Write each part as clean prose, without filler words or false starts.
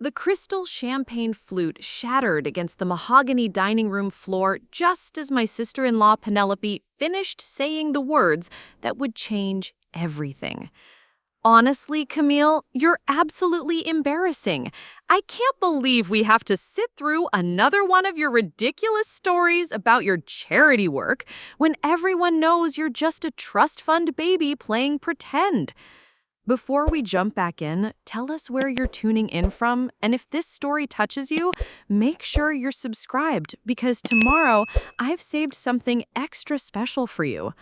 The crystal champagne flute shattered against the mahogany dining room floor just as my sister-in-law Penelope finished saying the words that would change everything. Honestly, Camille, you're absolutely embarrassing. I can't believe we have to sit through another one of your ridiculous stories about your charity work when everyone knows you're just a trust fund baby playing pretend. Before we jump back in, tell us where you're tuning in from, and if this story touches you, make sure you're subscribed because tomorrow I've saved something extra special for you.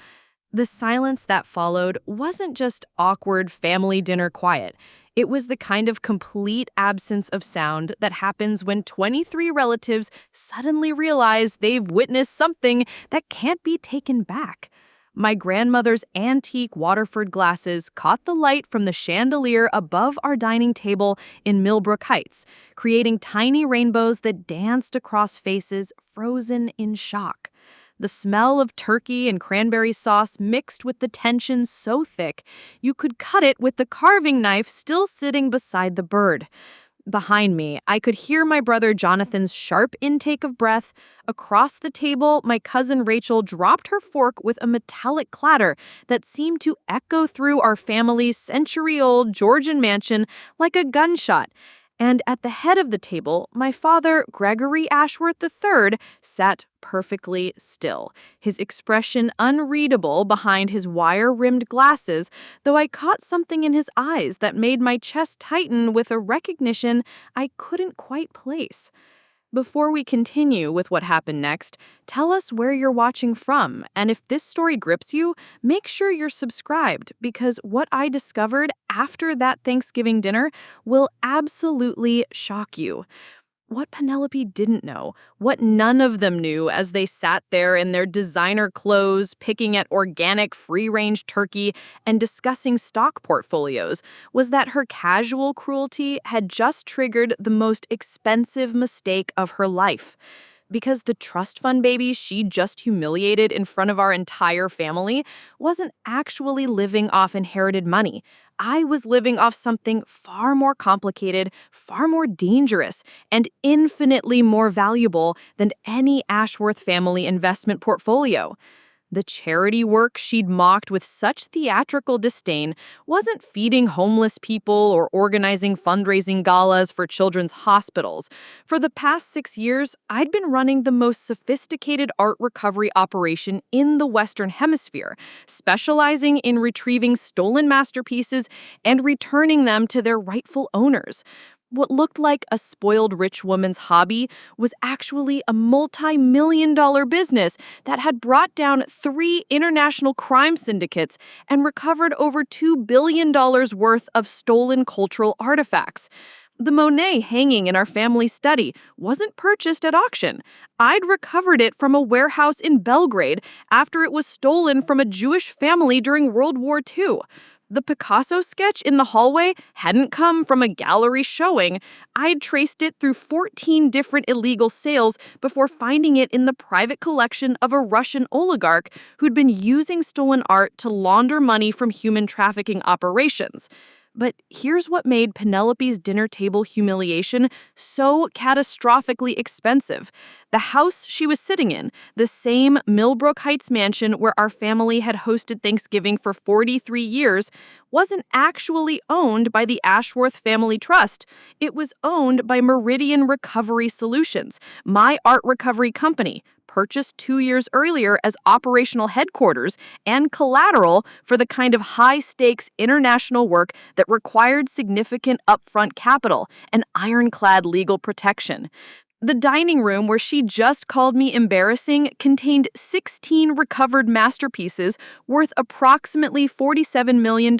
The silence that followed wasn't just awkward family dinner quiet. It was the kind of complete absence of sound that happens when 23 relatives suddenly realize they've witnessed something that can't be taken back. My grandmother's antique Waterford glasses caught the light from the chandelier above our dining table in Millbrook Heights, creating tiny rainbows that danced across faces frozen in shock. The smell of turkey and cranberry sauce mixed with the tension so thick, you could cut it with the carving knife still sitting beside the bird. Behind me, I could hear my brother Jonathan's sharp intake of breath. Across the table, my cousin Rachel dropped her fork with a metallic clatter that seemed to echo through our family's century-old Georgian mansion like a gunshot. And at the head of the table, my father, Gregory Ashworth III, sat perfectly still, his expression unreadable behind his wire-rimmed glasses, though I caught something in his eyes that made my chest tighten with a recognition I couldn't quite place. Before we continue with what happened next, tell us where you're watching from, and if this story grips you, make sure you're subscribed because what I discovered after that Thanksgiving dinner will absolutely shock you. What Penelope didn't know, what none of them knew as they sat there in their designer clothes, picking at organic free-range turkey and discussing stock portfolios, was that her casual cruelty had just triggered the most expensive mistake of her life. Because the trust fund baby she just humiliated in front of our entire family wasn't actually living off inherited money. I was living off something far more complicated, far more dangerous, and infinitely more valuable than any Ashworth family investment portfolio. The charity work she'd mocked with such theatrical disdain wasn't feeding homeless people or organizing fundraising galas for children's hospitals. For the past 6 years, I'd been running the most sophisticated art recovery operation in the Western Hemisphere, specializing in retrieving stolen masterpieces and returning them to their rightful owners. What looked like a spoiled rich woman's hobby was actually a multi-million-dollar business that had brought down 3 international crime syndicates and recovered over $2 billion worth of stolen cultural artifacts. The Monet hanging in our family study wasn't purchased at auction. I'd recovered it from a warehouse in Belgrade after it was stolen from a Jewish family during World War II. The Picasso sketch in the hallway hadn't come from a gallery showing. I'd traced it through 14 different illegal sales before finding it in the private collection of a Russian oligarch who'd been using stolen art to launder money from human trafficking operations. But here's what made Penelope's dinner table humiliation so catastrophically expensive. The house she was sitting in, the same Millbrook Heights mansion where our family had hosted Thanksgiving for 43 years, wasn't actually owned by the Ashworth Family Trust. It was owned by Meridian Recovery Solutions, my art recovery company, purchased 2 years earlier as operational headquarters and collateral for the kind of high-stakes international work that required significant upfront capital and ironclad legal protection. The dining room where she just called me embarrassing contained 16 recovered masterpieces worth approximately $47 million,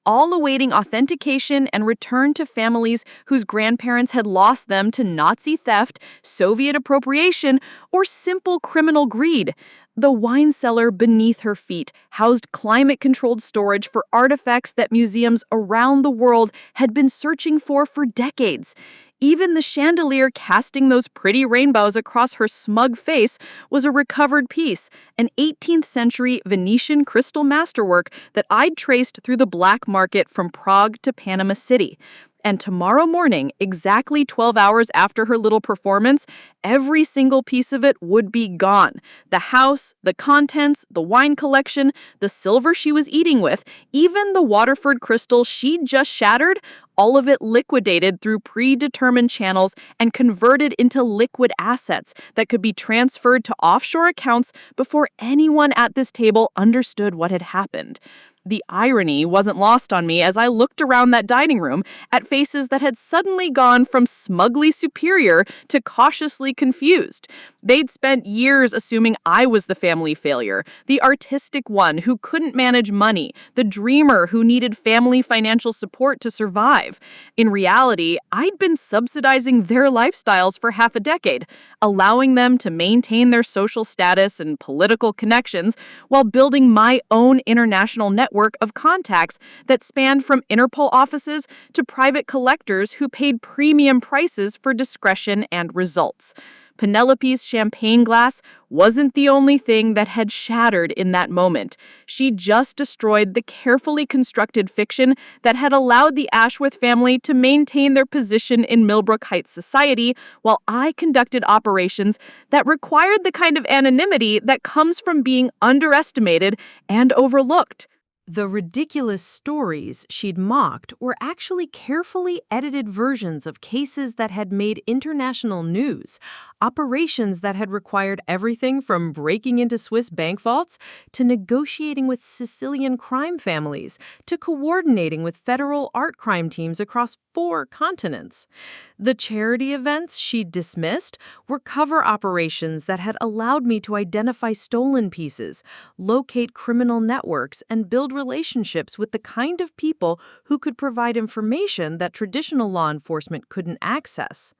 all awaiting authentication and return to families whose grandparents had lost them to Nazi theft, Soviet appropriation, or simple criminal greed. The wine cellar beneath her feet housed climate-controlled storage for artifacts that museums around the world had been searching for decades. Even the chandelier casting those pretty rainbows across her smug face was a recovered piece, an 18th century Venetian crystal masterwork that I'd traced through the black market from Prague to Panama City. And tomorrow morning, exactly 12 hours after her little performance, every single piece of it would be gone. The house, the contents, the wine collection, the silver she was eating with, even the Waterford crystal she'd just shattered, all of it liquidated through predetermined channels and converted into liquid assets that could be transferred to offshore accounts before anyone at this table understood what had happened. The irony wasn't lost on me as I looked around that dining room at faces that had suddenly gone from smugly superior to cautiously confused. They'd spent years assuming I was the family failure, the artistic one who couldn't manage money, the dreamer who needed family financial support to survive. In reality, I'd been subsidizing their lifestyles for half a decade, allowing them to maintain their social status and political connections while building my own international network of contacts that spanned from Interpol offices to private collectors who paid premium prices for discretion and results. Penelope's champagne glass wasn't the only thing that had shattered in that moment. She just destroyed the carefully constructed fiction that had allowed the Ashworth family to maintain their position in Millbrook Heights society while I conducted operations that required the kind of anonymity that comes from being underestimated and overlooked. The ridiculous stories she'd mocked were actually carefully edited versions of cases that had made international news, operations that had required everything from breaking into Swiss bank vaults to negotiating with Sicilian crime families to coordinating with federal art crime teams across 4 continents. The charity events she'd dismissed were cover operations that had allowed me to identify stolen pieces, locate criminal networks, and build relationships with the kind of people who could provide information that traditional law enforcement couldn't access.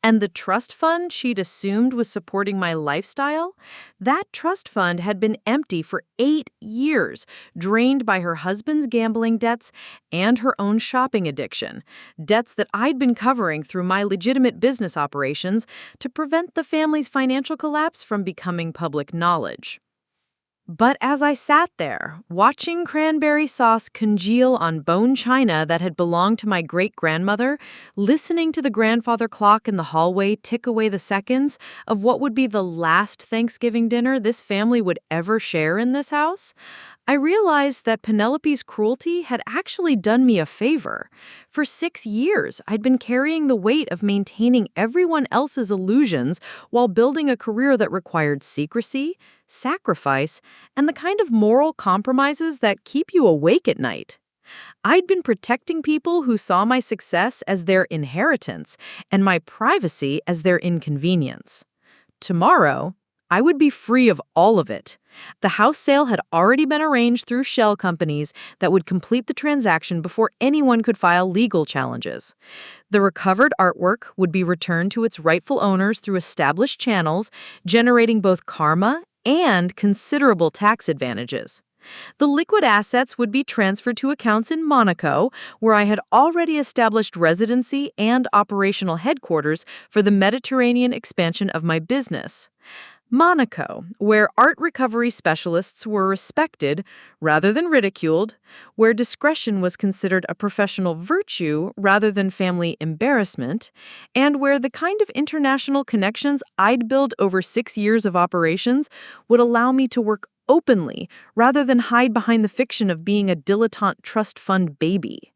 And the trust fund she'd assumed was supporting my lifestyle? That trust fund had been empty for 8 years, drained by her husband's gambling debts and her own shopping addiction, debts that I'd been covering through my legitimate business operations to prevent the family's financial collapse from becoming public knowledge. But as I sat there, watching cranberry sauce congeal on bone china that had belonged to my great-grandmother, listening to the grandfather clock in the hallway tick away the seconds of what would be the last Thanksgiving dinner this family would ever share in this house, I realized that Penelope's cruelty had actually done me a favor. For 6 years, I'd been carrying the weight of maintaining everyone else's illusions while building a career that required secrecy, sacrifice, and the kind of moral compromises that keep you awake at night. I'd been protecting people who saw my success as their inheritance and my privacy as their inconvenience. Tomorrow, I would be free of all of it. The house sale had already been arranged through shell companies that would complete the transaction before anyone could file legal challenges. The recovered artwork would be returned to its rightful owners through established channels, generating both karma and considerable tax advantages. The liquid assets would be transferred to accounts in Monaco, where I had already established residency and operational headquarters for the Mediterranean expansion of my business. Monaco, where art recovery specialists were respected rather than ridiculed, where discretion was considered a professional virtue rather than family embarrassment, and where the kind of international connections I'd built over 6 years of operations would allow me to work openly rather than hide behind the fiction of being a dilettante trust fund baby.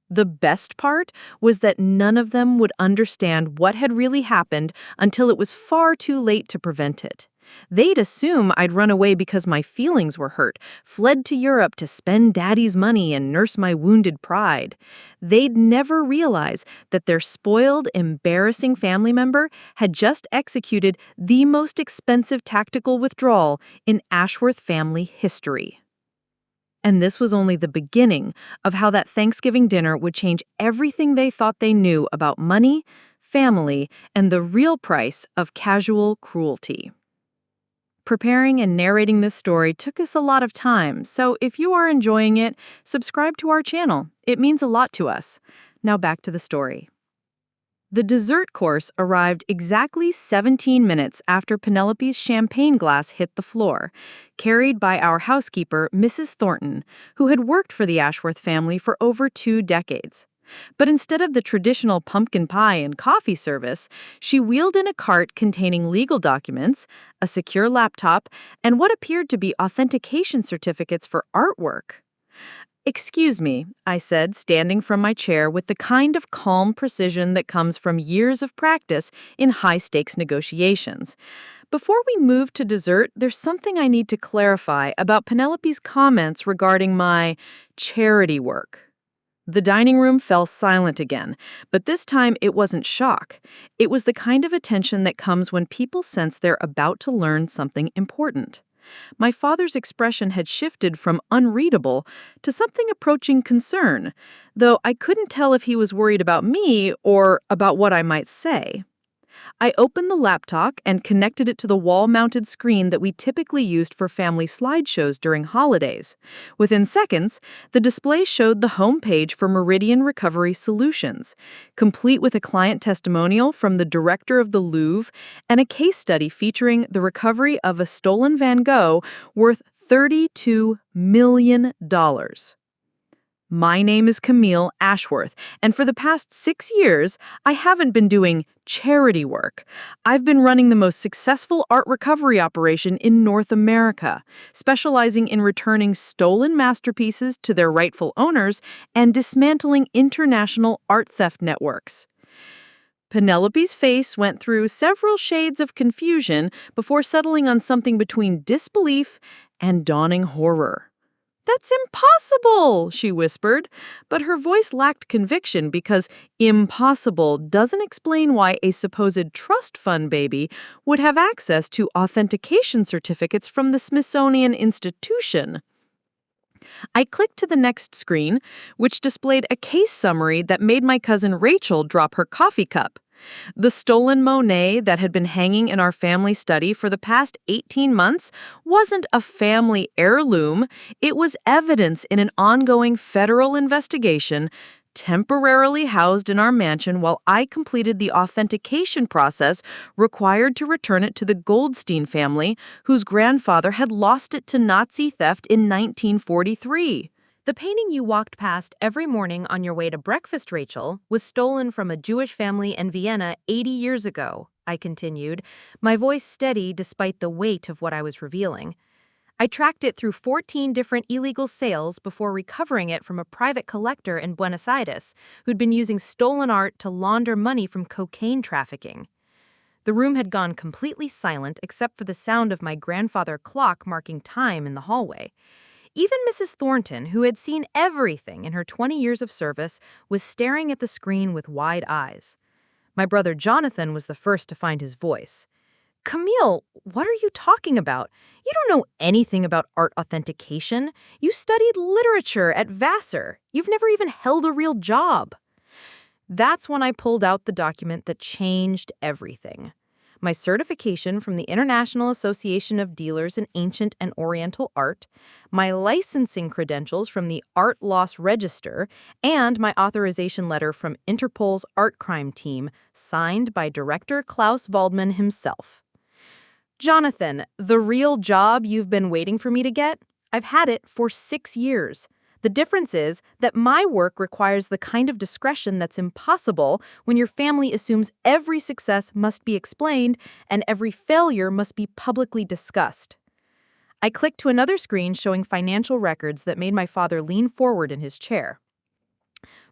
The best part was that none of them would understand what had really happened until it was far too late to prevent it. They'd assume I'd run away because my feelings were hurt, fled to Europe to spend daddy's money and nurse my wounded pride. They'd never realize that their spoiled, embarrassing family member had just executed the most expensive tactical withdrawal in Ashworth family history. And this was only the beginning of how that Thanksgiving dinner would change everything they thought they knew about money, family, and the real price of casual cruelty. Preparing and narrating this story took us a lot of time, so if you are enjoying it, subscribe to our channel. It means a lot to us. Now back to the story. The dessert course arrived exactly 17 minutes after Penelope's champagne glass hit the floor, carried by our housekeeper, Mrs. Thornton, who had worked for the Ashworth family for over 2 decades. But instead of the traditional pumpkin pie and coffee service, she wheeled in a cart containing legal documents, a secure laptop, and what appeared to be authentication certificates for artwork. "Excuse me," I said, standing from my chair with the kind of calm precision that comes from years of practice in high-stakes negotiations. "Before we move to dessert, there's something I need to clarify about Penelope's comments regarding my charity work." The dining room fell silent again, but this time it wasn't shock. It was the kind of attention that comes when people sense they're about to learn something important. My father's expression had shifted from unreadable to something approaching concern, though I couldn't tell if he was worried about me or about what I might say. I opened the laptop and connected it to the wall-mounted screen that we typically used for family slideshows during holidays. Within seconds, the display showed the homepage for Meridian Recovery Solutions, complete with a client testimonial from the director of the Louvre and a case study featuring the recovery of a stolen Van Gogh worth $32 million. My name is Camille Ashworth, and for the past 6 years, I haven't been doing charity work. I've been running the most successful art recovery operation in North America, specializing in returning stolen masterpieces to their rightful owners and dismantling international art theft networks. Penelope's face went through several shades of confusion before settling on something between disbelief and dawning horror. "That's impossible," she whispered, but her voice lacked conviction because impossible doesn't explain why a supposed trust fund baby would have access to authentication certificates from the Smithsonian Institution. I clicked to the next screen, which displayed a case summary that made my cousin Rachel drop her coffee cup. The stolen Monet that had been hanging in our family study for the past 18 months wasn't a family heirloom. It was evidence in an ongoing federal investigation, temporarily housed in our mansion while I completed the authentication process required to return it to the Goldstein family, whose grandfather had lost it to Nazi theft in 1943. The painting you walked past every morning on your way to breakfast, Rachel, was stolen from a Jewish family in Vienna 80 years ago, I continued, my voice steady despite the weight of what I was revealing. I tracked it through 14 different illegal sales before recovering it from a private collector in Buenos Aires who'd been using stolen art to launder money from cocaine trafficking. The room had gone completely silent except for the sound of my grandfather's clock marking time in the hallway. Even Mrs. Thornton, who had seen everything in her 20 years of service, was staring at the screen with wide eyes. My brother Jonathan was the first to find his voice. "Camille, what are you talking about? You don't know anything about art authentication. You studied literature at Vassar. You've never even held a real job." That's when I pulled out the document that changed everything. My certification from the International Association of Dealers in Ancient and Oriental Art, my licensing credentials from the Art Loss Register, and my authorization letter from Interpol's art crime team, signed by Director Klaus Waldman himself. "Jonathan, the real job you've been waiting for me to get? I've had it for 6 years. The difference is that my work requires the kind of discretion that's impossible when your family assumes every success must be explained and every failure must be publicly discussed." I clicked to another screen showing financial records that made my father lean forward in his chair.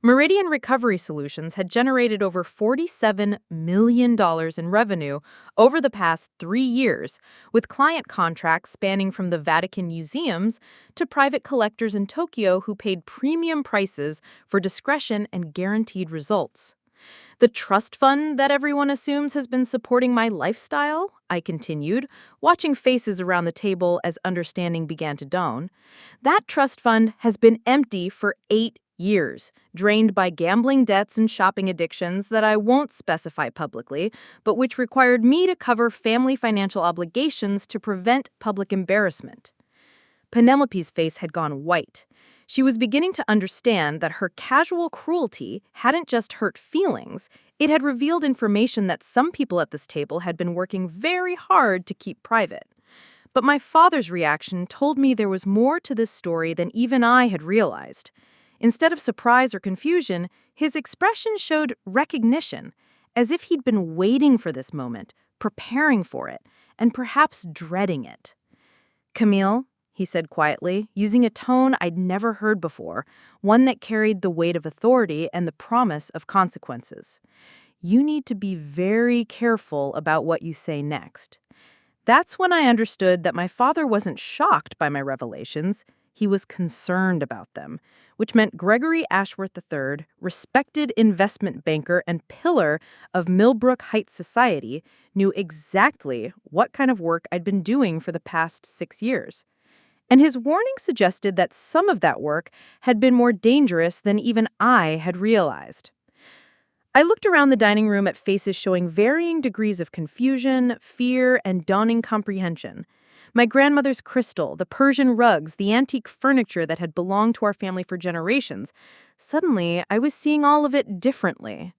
Meridian Recovery Solutions had generated over $47 million in revenue over the past 3 years, with client contracts spanning from the Vatican museums to private collectors in Tokyo who paid premium prices for discretion and guaranteed results. "The trust fund that everyone assumes has been supporting my lifestyle," I continued, watching faces around the table as understanding began to dawn. "That trust fund has been empty for 8 years, drained by gambling debts and shopping addictions that I won't specify publicly, but which required me to cover family financial obligations to prevent public embarrassment." Penelope's face had gone white. She was beginning to understand that her casual cruelty hadn't just hurt feelings, it had revealed information that some people at this table had been working very hard to keep private. But my father's reaction told me there was more to this story than even I had realized. Instead of surprise or confusion, His expression showed recognition, as if he'd been waiting for this moment, preparing for it, and perhaps dreading it. "Camille," he said quietly, using a tone I'd never heard before, one that carried the weight of authority and the promise of consequences. "You need to be very careful about what you say next." That's when I understood that my father wasn't shocked by my revelations. He was concerned about them, which meant Gregory Ashworth III, respected investment banker and pillar of Millbrook Heights society, knew exactly what kind of work I'd been doing for the past 6 years. And his warning suggested that some of that work had been more dangerous than even I had realized. I looked around the dining room at faces showing varying degrees of confusion, fear, and dawning comprehension. My grandmother's crystal, the Persian rugs, the antique furniture that had belonged to our family for generations. Suddenly, I was seeing all of it differently.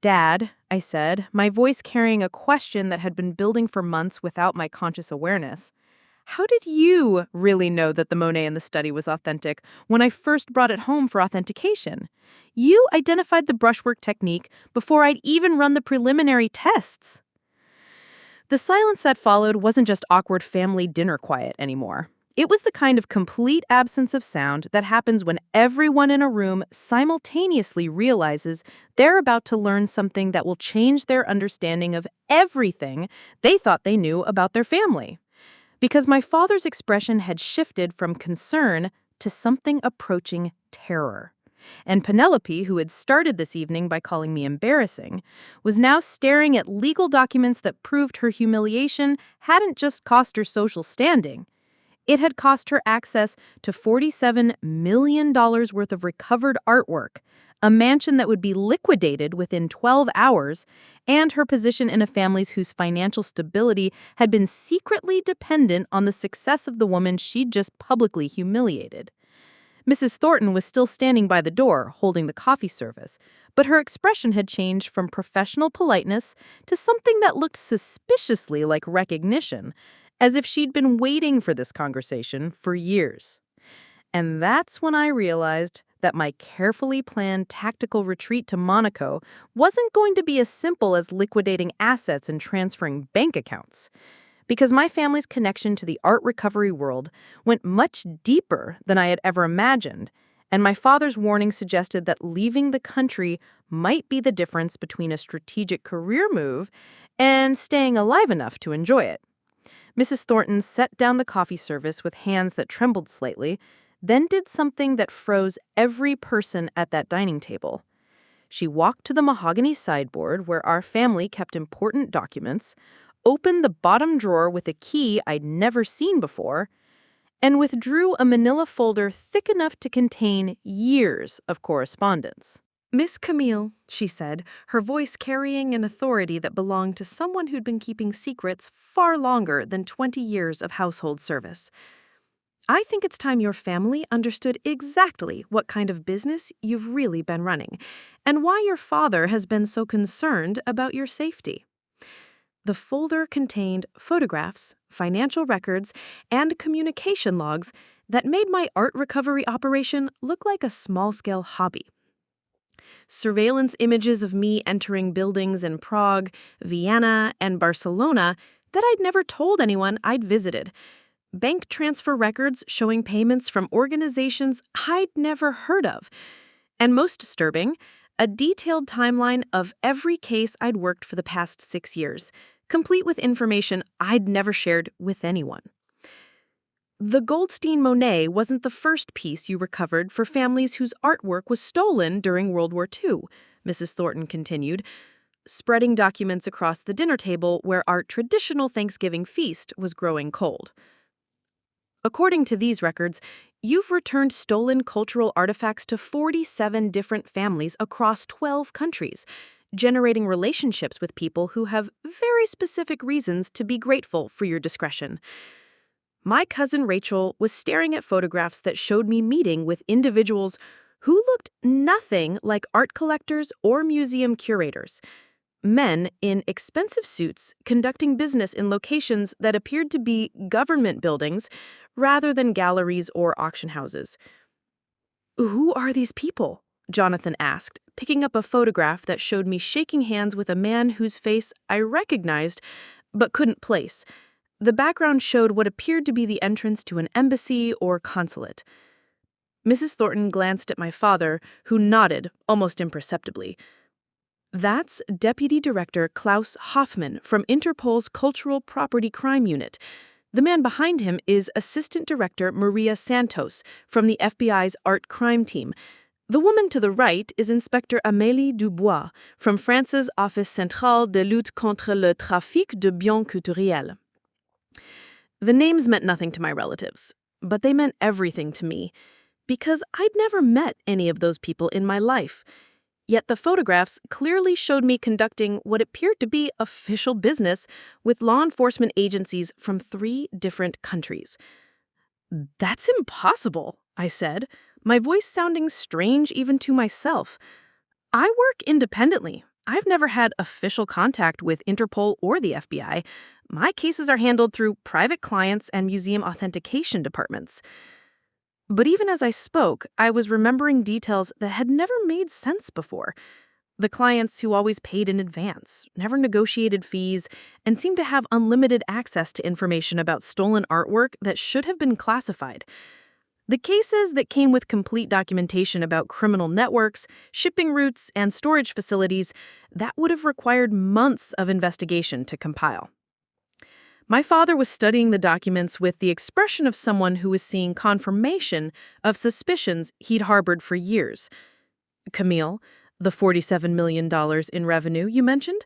"Dad," I said, my voice carrying a question that had been building for months without my conscious awareness. "How did you really know that the Monet in the study was authentic when I first brought it home for authentication? You identified the brushwork technique before I'd even run the preliminary tests." The silence that followed wasn't just awkward family dinner quiet anymore. It was the kind of complete absence of sound that happens when everyone in a room simultaneously realizes they're about to learn something that will change their understanding of everything they thought they knew about their family. Because my father's expression had shifted from concern to something approaching terror. And Penelope, who had started this evening by calling me embarrassing, was now staring at legal documents that proved her humiliation hadn't just cost her social standing. It had cost her access to $47 million worth of recovered artwork, a mansion that would be liquidated within 12 hours, and her position in a family whose financial stability had been secretly dependent on the success of the woman she'd just publicly humiliated. Mrs. Thornton was still standing by the door, holding the coffee service, but her expression had changed from professional politeness to something that looked suspiciously like recognition, as if she'd been waiting for this conversation for years. And that's when I realized that my carefully planned tactical retreat to Monaco wasn't going to be as simple as liquidating assets and transferring bank accounts. Because my family's connection to the art recovery world went much deeper than I had ever imagined, and my father's warning suggested that leaving the country might be the difference between a strategic career move and staying alive enough to enjoy it. Mrs. Thornton set down the coffee service with hands that trembled slightly, then did something that froze every person at that dining table. She walked to the mahogany sideboard where our family kept important documents, opened the bottom drawer with a key I'd never seen before, and withdrew a manila folder thick enough to contain years of correspondence. "Miss Camille," she said, her voice carrying an authority that belonged to someone who'd been keeping secrets far longer than 20 years of household service. "I think it's time your family understood exactly what kind of business you've really been running, and why your father has been so concerned about your safety." The folder contained photographs, financial records, and communication logs that made my art recovery operation look like a small-scale hobby. Surveillance images of me entering buildings in Prague, Vienna, and Barcelona that I'd never told anyone I'd visited. Bank transfer records showing payments from organizations I'd never heard of. And most disturbing, a detailed timeline of every case I'd worked for the past 6 years, complete with information I'd never shared with anyone. "The Goldstein Monet wasn't the first piece you recovered for families whose artwork was stolen during World War II, Mrs. Thornton continued, spreading documents across the dinner table where our traditional Thanksgiving feast was growing cold. "According to these records, you've returned stolen cultural artifacts to 47 different families across 12 countries, generating relationships with people who have very specific reasons to be grateful for your discretion. My cousin Rachel was staring at photographs that showed me meeting with individuals who looked nothing like art collectors or museum curators. Men in expensive suits conducting business in locations that appeared to be government buildings rather than galleries or auction houses. Who are these people?" Jonathan asked, picking up a photograph that showed me shaking hands with a man whose face I recognized but couldn't place. The background showed what appeared to be the entrance to an embassy or consulate. Mrs. Thornton glanced at my father, who nodded, almost imperceptibly. That's Deputy Director Klaus Hoffmann from Interpol's Cultural Property Crime Unit. The man behind him is Assistant Director Maria Santos from the FBI's Art Crime Team. The woman to the right is Inspector Amélie Dubois from France's Office Central de Lutte contre le Trafic de Biens Culturels. The names meant nothing to my relatives, but they meant everything to me, because I'd never met any of those people in my life. Yet the photographs clearly showed me conducting what appeared to be official business with law enforcement agencies from 3 different countries. "That's impossible," I said, my voice sounding strange even to myself. "I work independently. I've never had official contact with Interpol or the FBI. My cases are handled through private clients and museum authentication departments." But even as I spoke, I was remembering details that had never made sense before. The clients who always paid in advance, never negotiated fees, and seemed to have unlimited access to information about stolen artwork that should have been classified. The cases that came with complete documentation about criminal networks, shipping routes, and storage facilities, that would have required months of investigation to compile. My father was studying the documents with the expression of someone who was seeing confirmation of suspicions he'd harbored for years. "Camille, the $47 million in revenue you mentioned?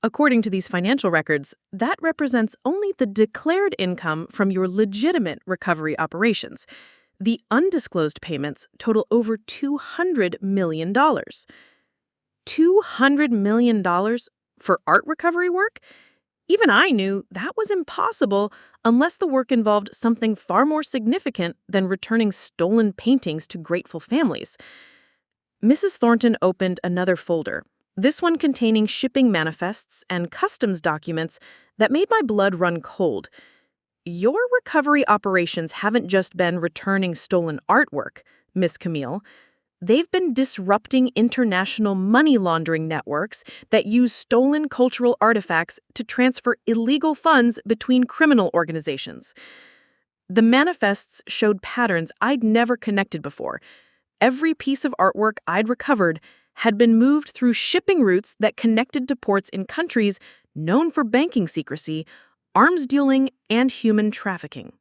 According to these financial records, that represents only the declared income from your legitimate recovery operations. The undisclosed payments total over $200 million. $200 million for art recovery work? Even I knew that was impossible unless the work involved something far more significant than returning stolen paintings to grateful families." Mrs. Thornton opened another folder, this one containing shipping manifests and customs documents that made my blood run cold. "Your recovery operations haven't just been returning stolen artwork, Miss Camille. They've been disrupting international money laundering networks that use stolen cultural artifacts to transfer illegal funds between criminal organizations." The manifests showed patterns I'd never connected before. Every piece of artwork I'd recovered had been moved through shipping routes that connected to ports in countries known for banking secrecy, arms dealing, and human trafficking.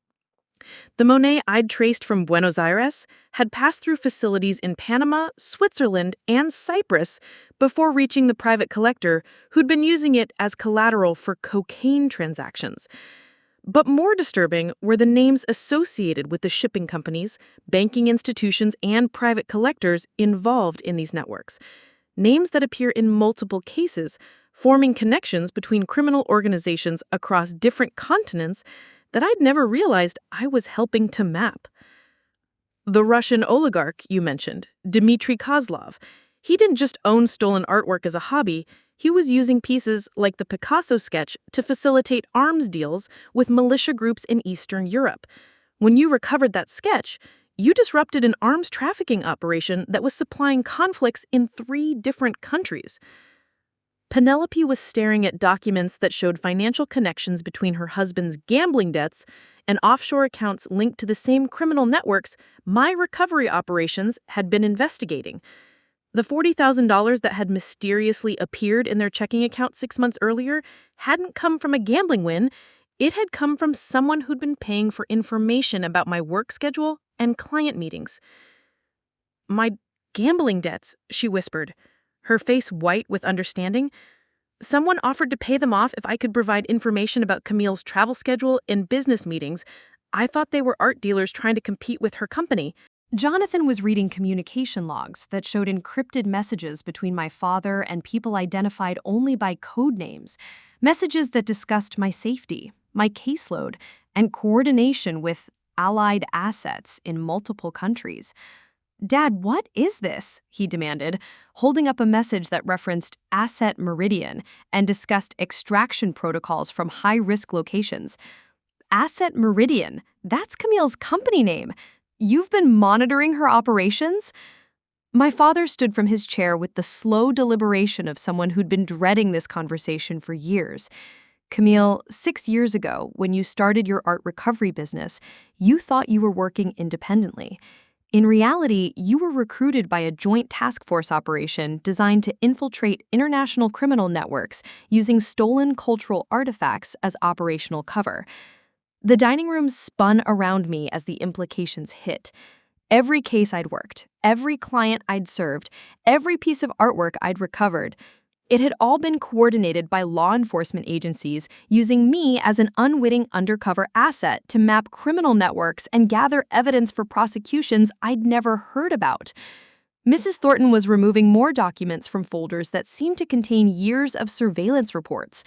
The Monet I'd traced from Buenos Aires had passed through facilities in Panama, Switzerland, and Cyprus before reaching the private collector who'd been using it as collateral for cocaine transactions. But more disturbing were the names associated with the shipping companies, banking institutions, and private collectors involved in these networks. Names that appear in multiple cases, forming connections between criminal organizations across different continents that I'd never realized I was helping to map. The Russian oligarch you mentioned, Dmitry Kozlov, he didn't just own stolen artwork as a hobby, he was using pieces like the Picasso sketch to facilitate arms deals with militia groups in Eastern Europe. When you recovered that sketch, you disrupted an arms trafficking operation that was supplying conflicts in 3 different countries. Penelope was staring at documents that showed financial connections between her husband's gambling debts and offshore accounts linked to the same criminal networks my recovery operations had been investigating. The $40,000 that had mysteriously appeared in their checking account 6 months earlier hadn't come from a gambling win. It had come from someone who'd been paying for information about my work schedule and client meetings. "My gambling debts," she whispered, her face white with understanding. "Someone offered to pay them off if I could provide information about Camille's travel schedule and business meetings. I thought they were art dealers trying to compete with her company." Jonathan was reading communication logs that showed encrypted messages between my father and people identified only by code names, messages that discussed my safety, my caseload, and coordination with allied assets in multiple countries. "Dad, what is this?" he demanded, holding up a message that referenced Asset Meridian and discussed extraction protocols from high-risk locations. Asset Meridian, that's Camille's company name. You've been monitoring her operations? My father stood from his chair with the slow deliberation of someone who'd been dreading this conversation for years. Camille, 6 years ago, when you started your art recovery business, you thought you were working independently. In reality, you were recruited by a joint task force operation designed to infiltrate international criminal networks using stolen cultural artifacts as operational cover. The dining room spun around me as the implications hit. Every case I'd worked, every client I'd served, every piece of artwork I'd recovered, it had all been coordinated by law enforcement agencies using me as an unwitting undercover asset to map criminal networks and gather evidence for prosecutions I'd never heard about. Mrs. Thornton was removing more documents from folders that seemed to contain years of surveillance reports.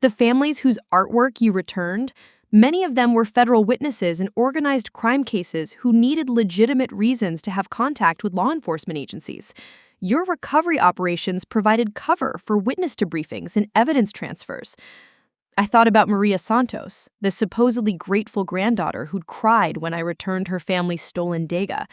The families whose artwork you returned, many of them were federal witnesses in organized crime cases who needed legitimate reasons to have contact with law enforcement agencies. Your recovery operations provided cover for witness debriefings and evidence transfers. I thought about Maria Santos, the supposedly grateful granddaughter who'd cried when I returned her family's stolen Degas.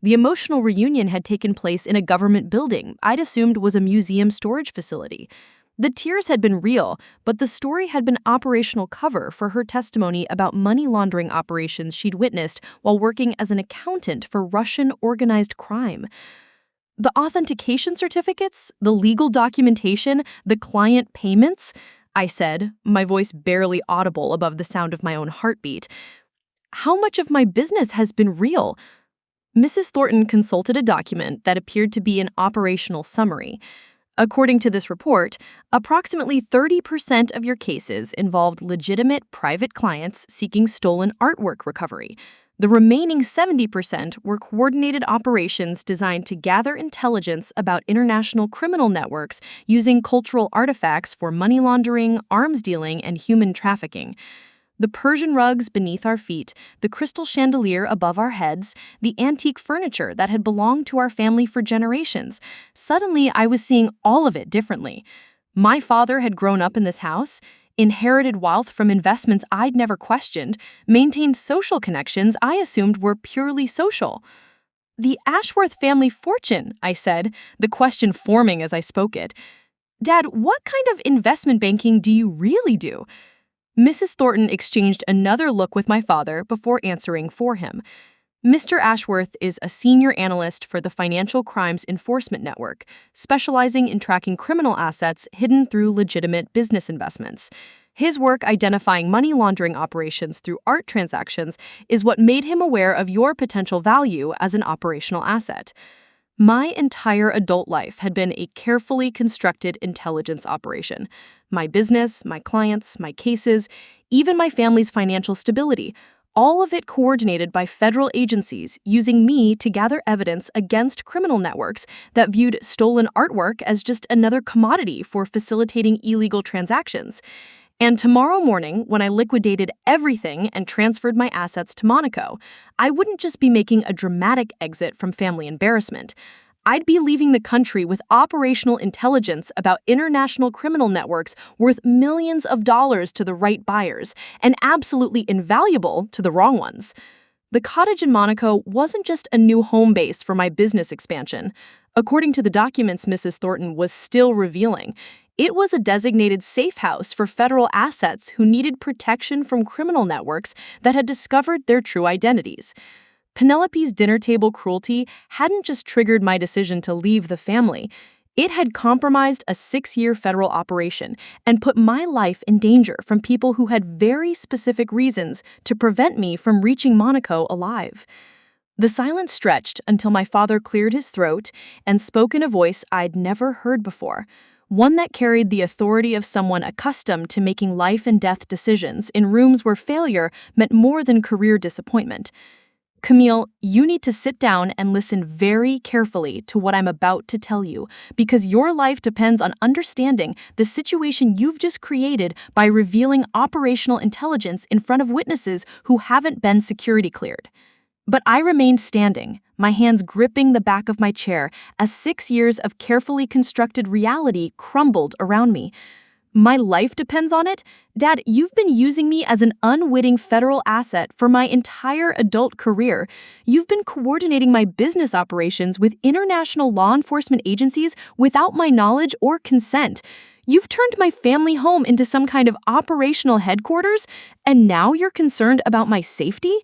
The emotional reunion had taken place in a government building I'd assumed was a museum storage facility. The tears had been real, but the story had been operational cover for her testimony about money laundering operations she'd witnessed while working as an accountant for Russian organized crime. The authentication certificates, the legal documentation, the client payments, I said, my voice barely audible above the sound of my own heartbeat. How much of my business has been real? Mrs. Thornton consulted a document that appeared to be an operational summary. According to this report, approximately 30% of your cases involved legitimate private clients seeking stolen artwork recovery. The remaining 70% were coordinated operations designed to gather intelligence about international criminal networks using cultural artifacts for money laundering, arms dealing, and human trafficking. The Persian rugs beneath our feet, the crystal chandelier above our heads, the antique furniture that had belonged to our family for generations. Suddenly, I was seeing all of it differently. My father had grown up in this house, inherited wealth from investments I'd never questioned, maintained social connections I assumed were purely social. The Ashworth family fortune, I said, the question forming as I spoke it. Dad, what kind of investment banking do you really do? Mrs. Thornton exchanged another look with my father before answering for him. Mr. Ashworth is a senior analyst for the Financial Crimes Enforcement Network, specializing in tracking criminal assets hidden through legitimate business investments. His work identifying money laundering operations through art transactions is what made him aware of your potential value as an operational asset. My entire adult life had been a carefully constructed intelligence operation. My business, my clients, my cases, even my family's financial stability, all of it coordinated by federal agencies using me to gather evidence against criminal networks that viewed stolen artwork as just another commodity for facilitating illegal transactions. And tomorrow morning, when I liquidated everything and transferred my assets to Monaco, I wouldn't just be making a dramatic exit from family embarrassment. I'd be leaving the country with operational intelligence about international criminal networks worth millions of dollars to the right buyers and absolutely invaluable to the wrong ones. The cottage in Monaco wasn't just a new home base for my business expansion. According to the documents Mrs. Thornton was still revealing, it was a designated safe house for federal assets who needed protection from criminal networks that had discovered their true identities. Penelope's dinner table cruelty hadn't just triggered my decision to leave the family. It had compromised a 6-year federal operation and put my life in danger from people who had very specific reasons to prevent me from reaching Monaco alive. The silence stretched until my father cleared his throat and spoke in a voice I'd never heard before, one that carried the authority of someone accustomed to making life and death decisions in rooms where failure meant more than career disappointment. Camille, you need to sit down and listen very carefully to what I'm about to tell you, because your life depends on understanding the situation you've just created by revealing operational intelligence in front of witnesses who haven't been security cleared. But I remained standing, my hands gripping the back of my chair as 6 years of carefully constructed reality crumbled around me. My life depends on it? Dad, you've been using me as an unwitting federal asset for my entire adult career. You've been coordinating my business operations with international law enforcement agencies without my knowledge or consent. You've turned my family home into some kind of operational headquarters, and now you're concerned about my safety?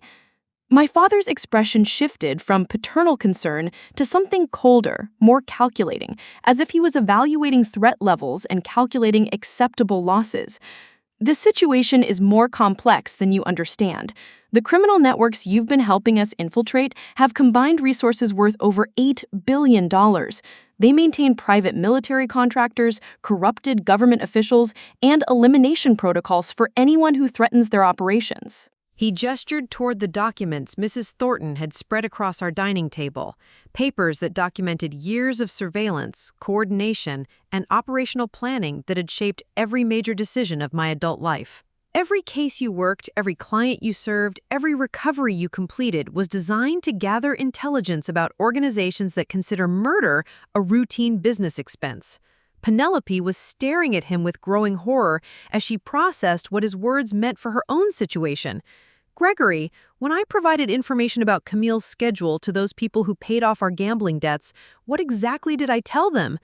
My father's expression shifted from paternal concern to something colder, more calculating, as if he was evaluating threat levels and calculating acceptable losses. The situation is more complex than you understand. The criminal networks you've been helping us infiltrate have combined resources worth over $8 billion. They maintain private military contractors, corrupted government officials, and elimination protocols for anyone who threatens their operations. He gestured toward the documents Mrs. Thornton had spread across our dining table, papers that documented years of surveillance, coordination, and operational planning that had shaped every major decision of my adult life. Every case you worked, every client you served, every recovery you completed was designed to gather intelligence about organizations that consider murder a routine business expense. Penelope was staring at him with growing horror as she processed what his words meant for her own situation. Gregory, when I provided information about Camille's schedule to those people who paid off our gambling debts, what exactly did I tell them?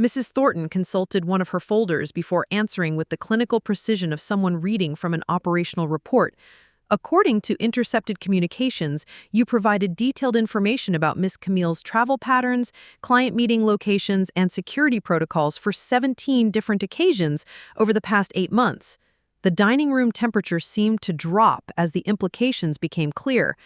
Mrs. Thornton consulted one of her folders before answering with the clinical precision of someone reading from an operational report. According to intercepted communications, you provided detailed information about Miss Camille's travel patterns, client meeting locations, and security protocols for 17 different occasions over the past 8 months. The dining room temperature seemed to drop as the implications became clear.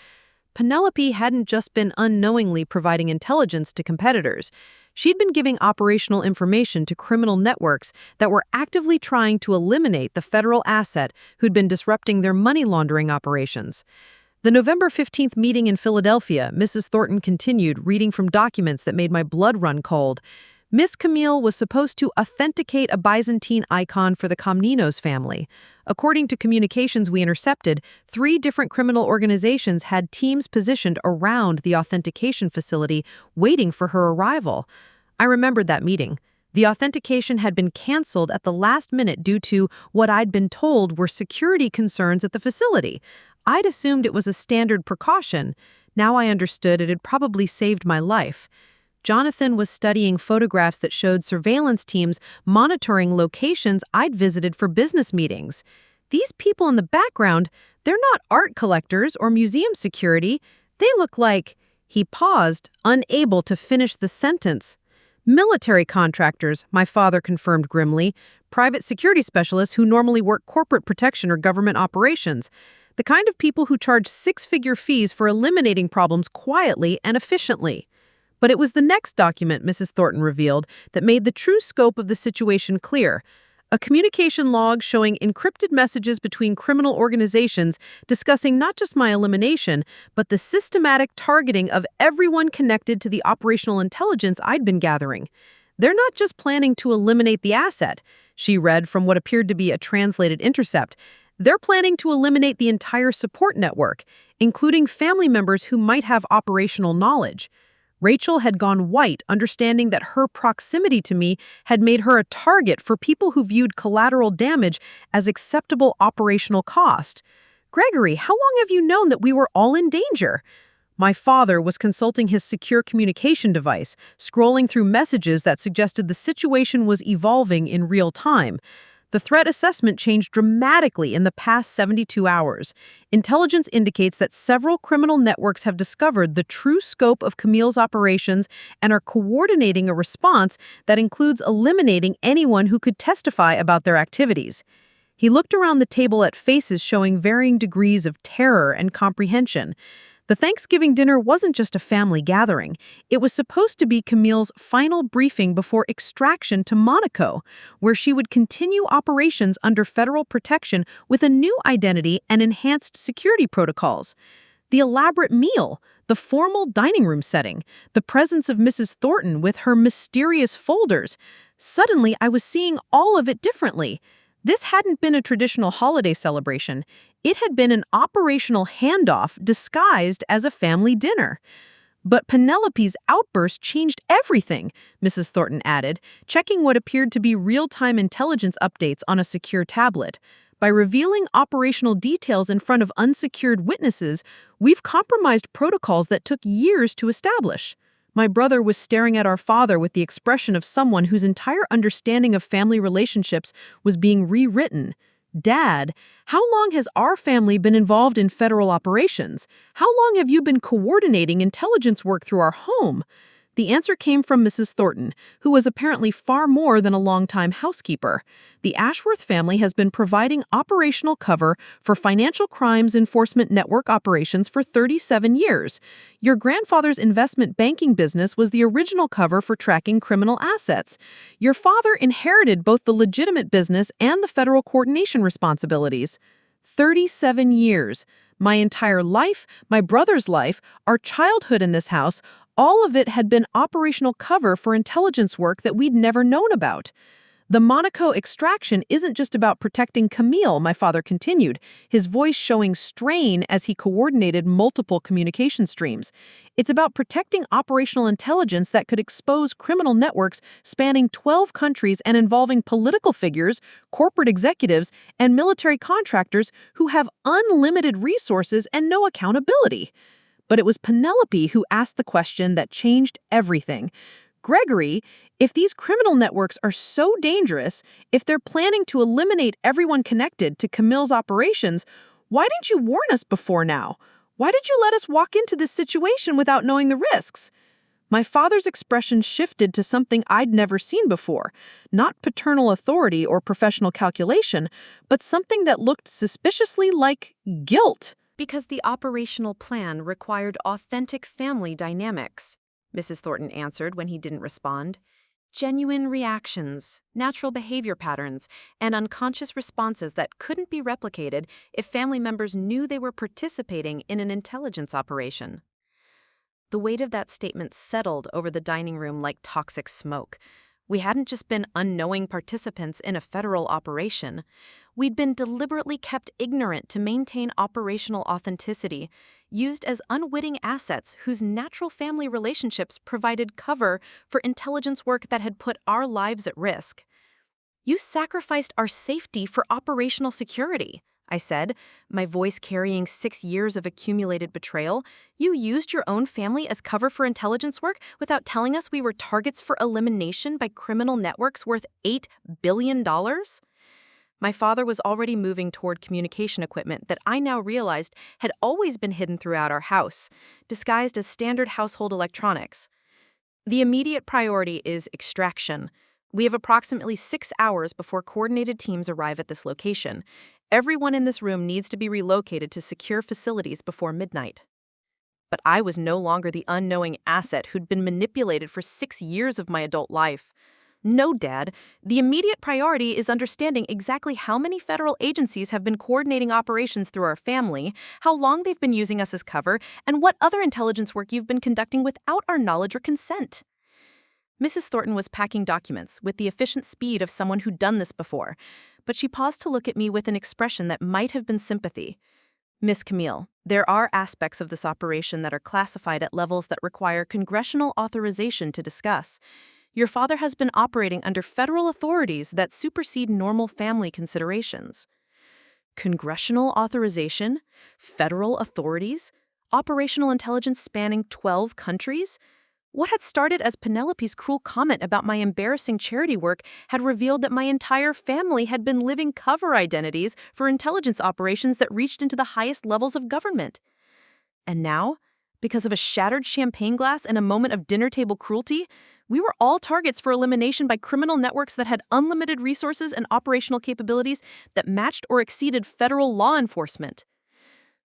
Penelope hadn't just been unknowingly providing intelligence to competitors. She'd been giving operational information to criminal networks that were actively trying to eliminate the federal asset who'd been disrupting their money laundering operations. The November 15th meeting in Philadelphia, Mrs. Thornton continued, reading from documents that made my blood run cold. Miss Camille was supposed to authenticate a Byzantine icon for the Komnenos family. According to communications we intercepted, 3 different criminal organizations had teams positioned around the authentication facility, waiting for her arrival. I remembered that meeting. The authentication had been canceled at the last minute due to what I'd been told were security concerns at the facility. I'd assumed it was a standard precaution. Now I understood it had probably saved my life. Jonathan was studying photographs that showed surveillance teams monitoring locations I'd visited for business meetings. These people in the background, they're not art collectors or museum security. They look like— He paused, unable to finish the sentence. Military contractors, my father confirmed grimly, private security specialists who normally work corporate protection or government operations. The kind of people who charge 6-figure fees for eliminating problems quietly and efficiently. But it was the next document Mrs. Thornton revealed that made the true scope of the situation clear. A communication log showing encrypted messages between criminal organizations discussing not just my elimination, but the systematic targeting of everyone connected to the operational intelligence I'd been gathering. They're not just planning to eliminate the asset, she read from what appeared to be a translated intercept. They're planning to eliminate the entire support network, including family members who might have operational knowledge. Rachel had gone white, understanding that her proximity to me had made her a target for people who viewed collateral damage as acceptable operational cost. Gregory, how long have you known that we were all in danger? My father was consulting his secure communication device, scrolling through messages that suggested the situation was evolving in real time. The threat assessment changed dramatically in the past 72 hours. Intelligence indicates that several criminal networks have discovered the true scope of Camille's operations and are coordinating a response that includes eliminating anyone who could testify about their activities. He looked around the table at faces showing varying degrees of terror and comprehension. The Thanksgiving dinner wasn't just a family gathering. It was supposed to be Camille's final briefing before extraction to Monaco, where she would continue operations under federal protection with a new identity and enhanced security protocols. The elaborate meal, the formal dining room setting, the presence of Mrs. Thornton with her mysterious folders. Suddenly, I was seeing all of it differently. This hadn't been a traditional holiday celebration. It had been an operational handoff disguised as a family dinner. But Penelope's outburst changed everything, Mrs. Thornton added, checking what appeared to be real-time intelligence updates on a secure tablet. By revealing operational details in front of unsecured witnesses, we've compromised protocols that took years to establish. My brother was staring at our father with the expression of someone whose entire understanding of family relationships was being rewritten. Dad, how long has our family been involved in federal operations? How long have you been coordinating intelligence work through our home? The answer came from Mrs. Thornton, who was apparently far more than a longtime housekeeper. The Ashworth family has been providing operational cover for financial crimes enforcement network operations for 37 years. Your grandfather's investment banking business was the original cover for tracking criminal assets. Your father inherited both the legitimate business and the federal coordination responsibilities. 37 years. My entire life, my brother's life, our childhood in this house, all of it had been operational cover for intelligence work that we'd never known about. The Monaco extraction isn't just about protecting Camille, my father continued, his voice showing strain as he coordinated multiple communication streams. It's about protecting operational intelligence that could expose criminal networks spanning 12 countries and involving political figures, corporate executives, and military contractors who have unlimited resources and no accountability. But it was Penelope who asked the question that changed everything. Gregory, if these criminal networks are so dangerous, if they're planning to eliminate everyone connected to Camille's operations, why didn't you warn us before now? Why did you let us walk into this situation without knowing the risks? My father's expression shifted to something I'd never seen before, not paternal authority or professional calculation, but something that looked suspiciously like guilt. Because the operational plan required authentic family dynamics, Mrs. Thornton answered when he didn't respond. Genuine reactions, natural behavior patterns, and unconscious responses that couldn't be replicated if family members knew they were participating in an intelligence operation. The weight of that statement settled over the dining room like toxic smoke. We hadn't just been unknowing participants in a federal operation. We'd been deliberately kept ignorant to maintain operational authenticity, used as unwitting assets whose natural family relationships provided cover for intelligence work that had put our lives at risk. You sacrificed our safety for operational security, I said, my voice carrying 6 years of accumulated betrayal. You used your own family as cover for intelligence work without telling us we were targets for elimination by criminal networks worth $8 billion? My father was already moving toward communication equipment that I now realized had always been hidden throughout our house, disguised as standard household electronics. The immediate priority is extraction. We have approximately 6 hours before coordinated teams arrive at this location. Everyone in this room needs to be relocated to secure facilities before midnight. But I was no longer the unknowing asset who'd been manipulated for 6 years of my adult life. No, Dad. The immediate priority is understanding exactly how many federal agencies have been coordinating operations through our family, how long they've been using us as cover, and what other intelligence work you've been conducting without our knowledge or consent. Mrs. Thornton was packing documents with the efficient speed of someone who'd done this before, but she paused to look at me with an expression that might have been sympathy. Miss Camille, there are aspects of this operation that are classified at levels that require congressional authorization to discuss. Your father has been operating under federal authorities that supersede normal family considerations. Congressional authorization? Federal authorities? Operational intelligence spanning 12 countries? What had started as Penelope's cruel comment about my embarrassing charity work had revealed that my entire family had been living cover identities for intelligence operations that reached into the highest levels of government. And now, because of a shattered champagne glass and a moment of dinner table cruelty, we were all targets for elimination by criminal networks that had unlimited resources and operational capabilities that matched or exceeded federal law enforcement.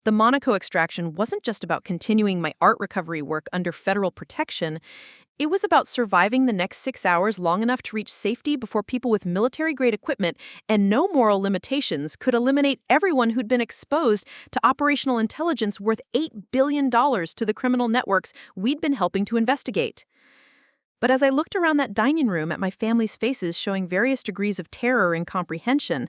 The Monaco extraction wasn't just about continuing my art recovery work under federal protection. It was about surviving the next 6 hours long enough to reach safety before people with military-grade equipment and no moral limitations could eliminate everyone who'd been exposed to operational intelligence worth $8 billion to the criminal networks we'd been helping to investigate. But as I looked around that dining room at my family's faces showing various degrees of terror and comprehension,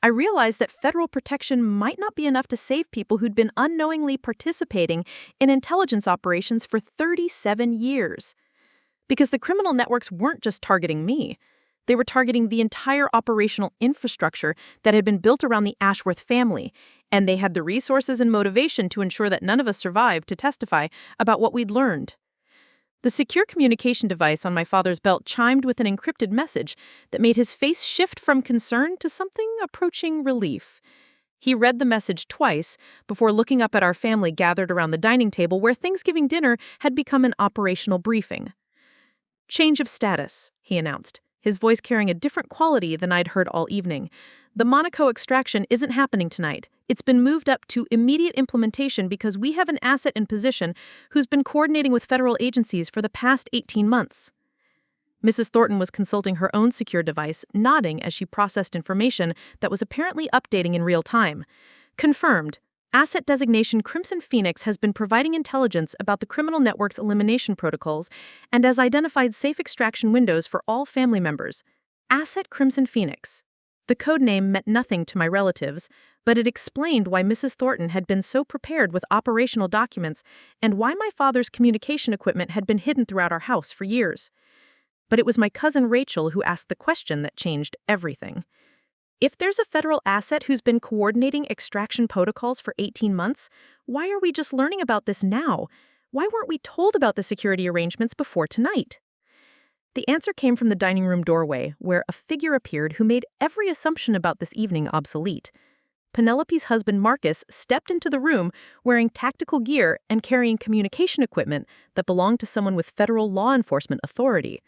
I realized that federal protection might not be enough to save people who'd been unknowingly participating in intelligence operations for 37 years. Because the criminal networks weren't just targeting me. They were targeting the entire operational infrastructure that had been built around the Ashworth family, and they had the resources and motivation to ensure that none of us survived to testify about what we'd learned. The secure communication device on my father's belt chimed with an encrypted message that made his face shift from concern to something approaching relief. He read the message twice before looking up at our family gathered around the dining table where Thanksgiving dinner had become an operational briefing. "Change of status," he announced, his voice carrying a different quality than I'd heard all evening. "The Monaco extraction isn't happening tonight. It's been moved up to immediate implementation because we have an asset in position who's been coordinating with federal agencies for the past 18 months. Mrs. Thornton was consulting her own secure device, nodding as she processed information that was apparently updating in real time. Confirmed. Asset designation Crimson Phoenix has been providing intelligence about the criminal network's elimination protocols and has identified safe extraction windows for all family members. Asset Crimson Phoenix. The code name meant nothing to my relatives, but it explained why Mrs. Thornton had been so prepared with operational documents and why my father's communication equipment had been hidden throughout our house for years. But it was my cousin Rachel who asked the question that changed everything. If there's a federal asset who's been coordinating extraction protocols for 18 months, why are we just learning about this now? Why weren't we told about the security arrangements before tonight? The answer came from the dining room doorway, where a figure appeared who made every assumption about this evening obsolete. Penelope's husband Marcus stepped into the room wearing tactical gear and carrying communication equipment that belonged to someone with federal law enforcement authority.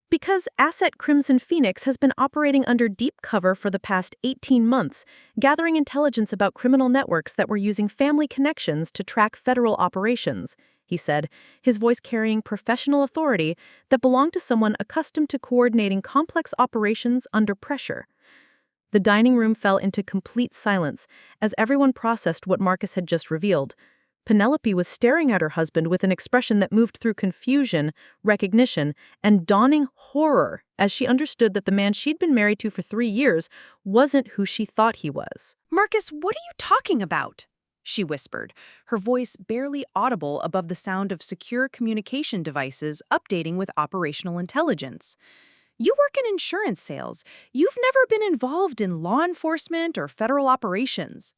Because Asset Crimson Phoenix has been operating under deep cover for the past 18 months, gathering intelligence about criminal networks that were using family connections to track federal operations, he said, his voice carrying professional authority that belonged to someone accustomed to coordinating complex operations under pressure. The dining room fell into complete silence as everyone processed what Marcus had just revealed. Penelope was staring at her husband with an expression that moved through confusion, recognition, and dawning horror as she understood that the man she'd been married to for 3 years wasn't who she thought he was. "Marcus, what are you talking about?" she whispered, her voice barely audible above the sound of secure communication devices updating with operational intelligence. "You work in insurance sales. You've never been involved in law enforcement or federal operations."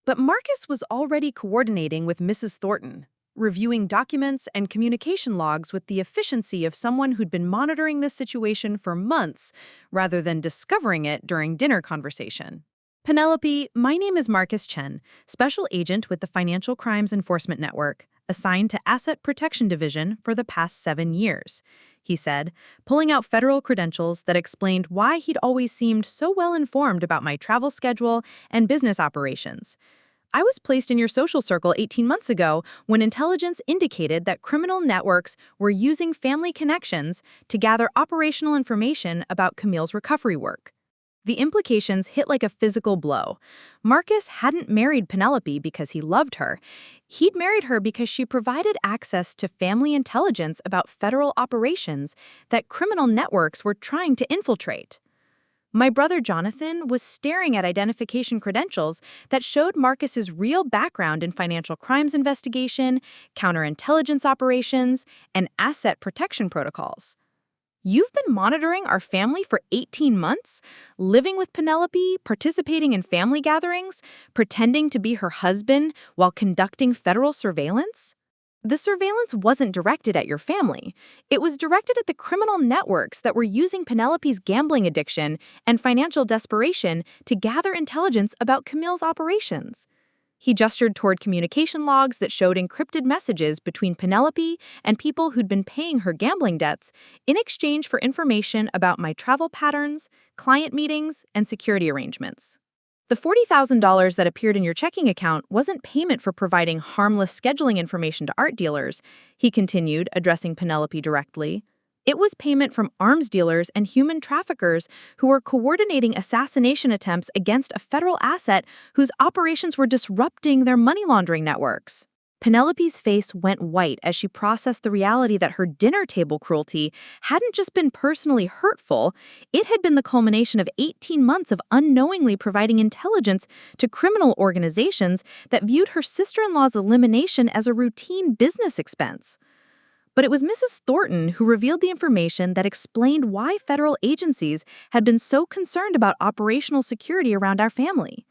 But Marcus was already coordinating with Mrs. Thornton, reviewing documents and communication logs with the efficiency of someone who'd been monitoring this situation for months rather than discovering it during dinner conversation. "Penelope, my name is Marcus Chen, Special Agent with the Financial Crimes Enforcement Network, assigned to Asset Protection Division for the past 7 years, he said, pulling out federal credentials that explained why he'd always seemed so well informed about my travel schedule and business operations. "I was placed in your social circle 18 months ago when intelligence indicated that criminal networks were using family connections to gather operational information about Camille's recovery work. The implications hit like a physical blow. Marcus hadn't married Penelope because he loved her. He'd married her because she provided access to family intelligence about federal operations that criminal networks were trying to infiltrate. My brother Jonathan was staring at identification credentials that showed Marcus's real background in financial crimes investigation, counterintelligence operations, and asset protection protocols. You've been monitoring our family for 18 months, living with Penelope, participating in family gatherings, pretending to be her husband while conducting federal surveillance? The surveillance wasn't directed at your family. It was directed at the criminal networks that were using Penelope's gambling addiction and financial desperation to gather intelligence about Camille's operations." He gestured toward communication logs that showed encrypted messages between Penelope and people who'd been paying her gambling debts in exchange for information about my travel patterns, client meetings, and security arrangements. "The $40,000 that appeared in your checking account wasn't payment for providing harmless scheduling information to art dealers," he continued, addressing Penelope directly. "It was payment from arms dealers and human traffickers who were coordinating assassination attempts against a federal asset whose operations were disrupting their money laundering networks." Penelope's face went white as she processed the reality that her dinner table cruelty hadn't just been personally hurtful, it had been the culmination of 18 months of unknowingly providing intelligence to criminal organizations that viewed her sister-in-law's elimination as a routine business expense. But it was Mrs. Thornton who revealed the information that explained why federal agencies had been so concerned about operational security around our family.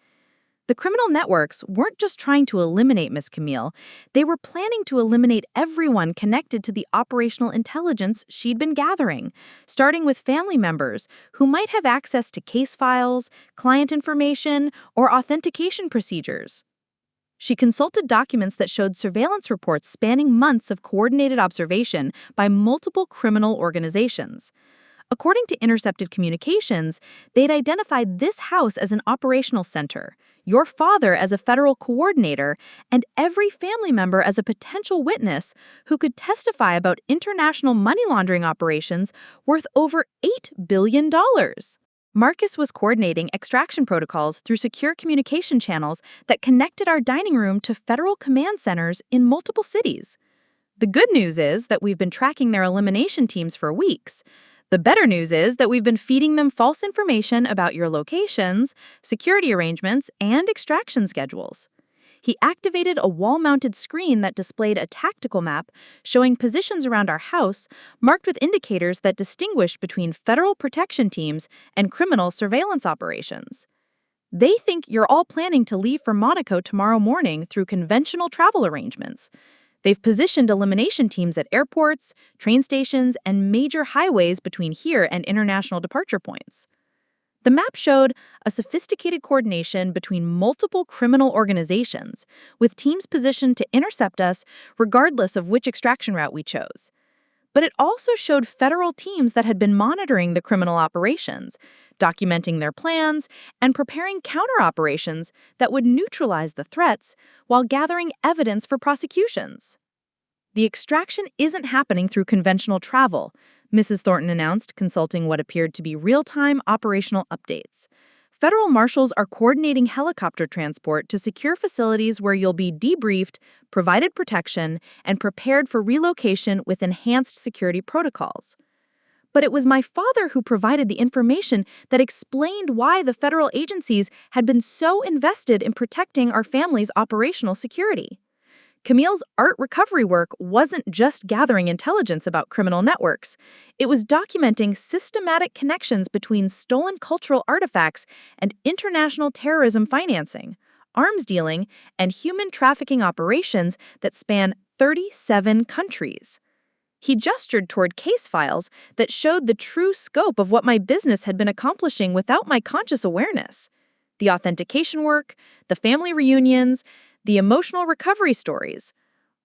The criminal networks weren't just trying to eliminate Miss Camille, they were planning to eliminate everyone connected to the operational intelligence she'd been gathering, starting with family members who might have access to case files, client information, or authentication procedures. She consulted documents that showed surveillance reports spanning months of coordinated observation by multiple criminal organizations. According to intercepted communications, they'd identified this house as an operational center, your father as a federal coordinator, and every family member as a potential witness who could testify about international money laundering operations worth over $8 billion. Marcus was coordinating extraction protocols through secure communication channels that connected our dining room to federal command centers in multiple cities. The good news is that we've been tracking their elimination teams for weeks. The better news is that we've been feeding them false information about your locations, security arrangements, and extraction schedules. He activated a wall-mounted screen that displayed a tactical map showing positions around our house marked with indicators that distinguished between federal protection teams and criminal surveillance operations. They think you're all planning to leave for Monaco tomorrow morning through conventional travel arrangements. They've positioned elimination teams at airports, train stations, and major highways between here and international departure points. The map showed a sophisticated coordination between multiple criminal organizations, with teams positioned to intercept us regardless of which extraction route we chose. But it also showed federal teams that had been monitoring the criminal operations, documenting their plans, and preparing counter-operations that would neutralize the threats while gathering evidence for prosecutions. The extraction isn't happening through conventional travel, Mrs. Thornton announced, consulting what appeared to be real-time operational updates. Federal marshals are coordinating helicopter transport to secure facilities where you'll be debriefed, provided protection, and prepared for relocation with enhanced security protocols. But it was my father who provided the information that explained why the federal agencies had been so invested in protecting our family's operational security. Camille's art recovery work wasn't just gathering intelligence about criminal networks. It was documenting systematic connections between stolen cultural artifacts and international terrorism financing, arms dealing, and human trafficking operations that span 37 countries. He gestured toward case files that showed the true scope of what my business had been accomplishing without my conscious awareness. The authentication work, the family reunions, the emotional recovery stories.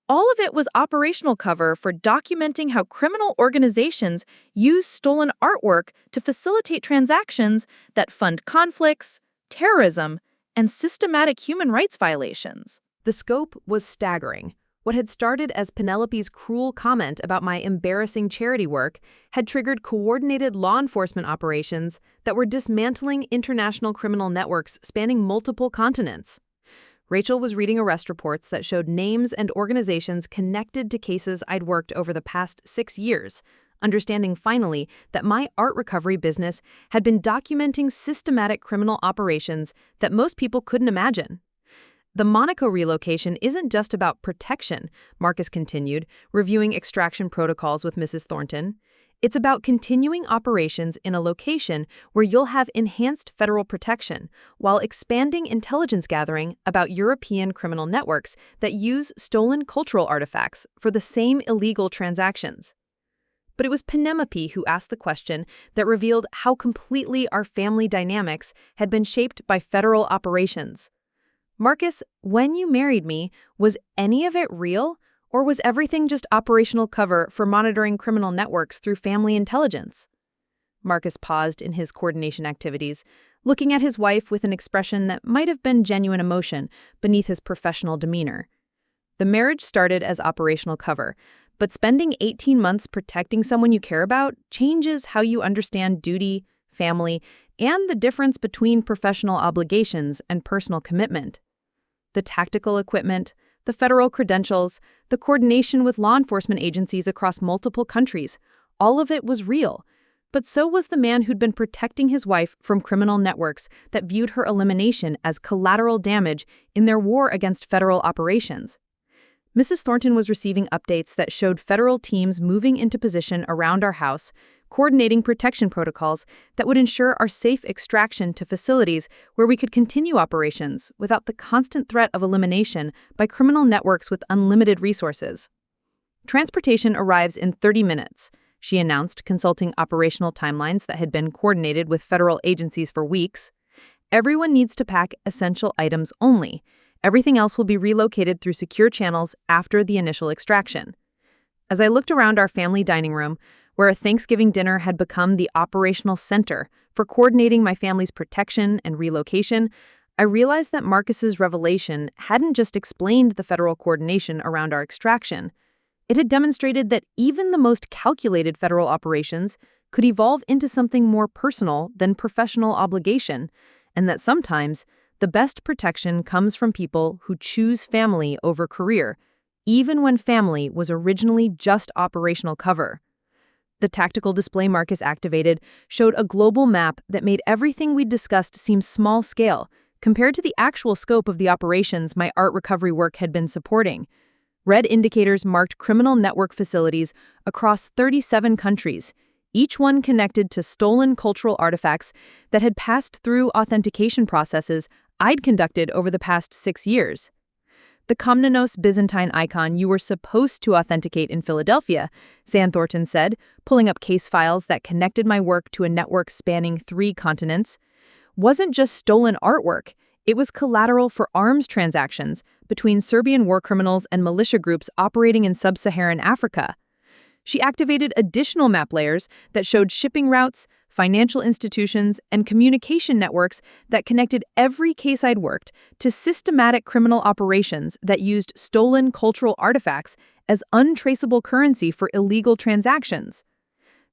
All of it was operational cover for documenting how criminal organizations use stolen artwork to facilitate transactions that fund conflicts, terrorism, and systematic human rights violations. The scope was staggering. What had started as Penelope's cruel comment about my embarrassing charity work had triggered coordinated law enforcement operations that were dismantling international criminal networks spanning multiple continents. Rachel was reading arrest reports that showed names and organizations connected to cases I'd worked over the past 6 years, understanding finally that my art recovery business had been documenting systematic criminal operations that most people couldn't imagine. The Monaco relocation isn't just about protection, Marcus continued, reviewing extraction protocols with Mrs. Thornton. It's about continuing operations in a location where you'll have enhanced federal protection while expanding intelligence gathering about European criminal networks that use stolen cultural artifacts for the same illegal transactions. But it was Penelope who asked the question that revealed how completely our family dynamics had been shaped by federal operations. Marcus, when you married me, was any of it real? Or was everything just operational cover for monitoring criminal networks through family intelligence? Marcus paused in his coordination activities, looking at his wife with an expression that might have been genuine emotion beneath his professional demeanor. The marriage started as operational cover, but spending 18 months protecting someone you care about changes how you understand duty, family, and the difference between professional obligations and personal commitment. The tactical equipment, the federal credentials, the coordination with law enforcement agencies across multiple countries. All of it was real. But so was the man who'd been protecting his wife from criminal networks that viewed her elimination as collateral damage in their war against federal operations. Mrs. Thornton was receiving updates that showed federal teams moving into position around our house, coordinating protection protocols that would ensure our safe extraction to facilities where we could continue operations without the constant threat of elimination by criminal networks with unlimited resources. Transportation arrives in 30 minutes, she announced, consulting operational timelines that had been coordinated with federal agencies for weeks. Everyone needs to pack essential items only. Everything else will be relocated through secure channels after the initial extraction. As I looked around our family dining room, where a Thanksgiving dinner had become the operational center for coordinating my family's protection and relocation, I realized that Marcus's revelation hadn't just explained the federal coordination around our extraction. It had demonstrated that even the most calculated federal operations could evolve into something more personal than professional obligation, and that sometimes the best protection comes from people who choose family over career, even when family was originally just operational cover. The tactical display Marcus activated showed a global map that made everything we'd discussed seem small-scale compared to the actual scope of the operations my art recovery work had been supporting. Red indicators marked criminal network facilities across 37 countries, each one connected to stolen cultural artifacts that had passed through authentication processes I'd conducted over the past 6 years. The Komnenos Byzantine icon you were supposed to authenticate in Philadelphia, San Thornton said, pulling up case files that connected my work to a network spanning 3 continents, wasn't just stolen artwork. It was collateral for arms transactions between Serbian war criminals and militia groups operating in sub-Saharan Africa. She activated additional map layers that showed shipping routes, financial institutions, and communication networks that connected every case I'd worked to systematic criminal operations that used stolen cultural artifacts as untraceable currency for illegal transactions.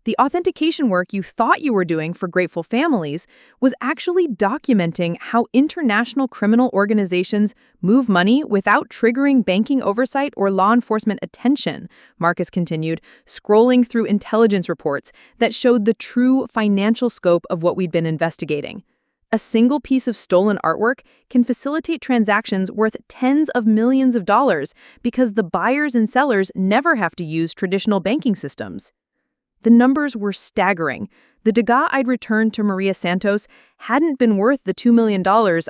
The authentication work you thought you were doing for grateful families was actually documenting how international criminal organizations move money without triggering banking oversight or law enforcement attention, Marcus continued, scrolling through intelligence reports that showed the true financial scope of what we'd been investigating. A single piece of stolen artwork can facilitate transactions worth tens of millions of dollars because the buyers and sellers never have to use traditional banking systems. The numbers were staggering. The Degas I'd returned to Maria Santos hadn't been worth the $2 million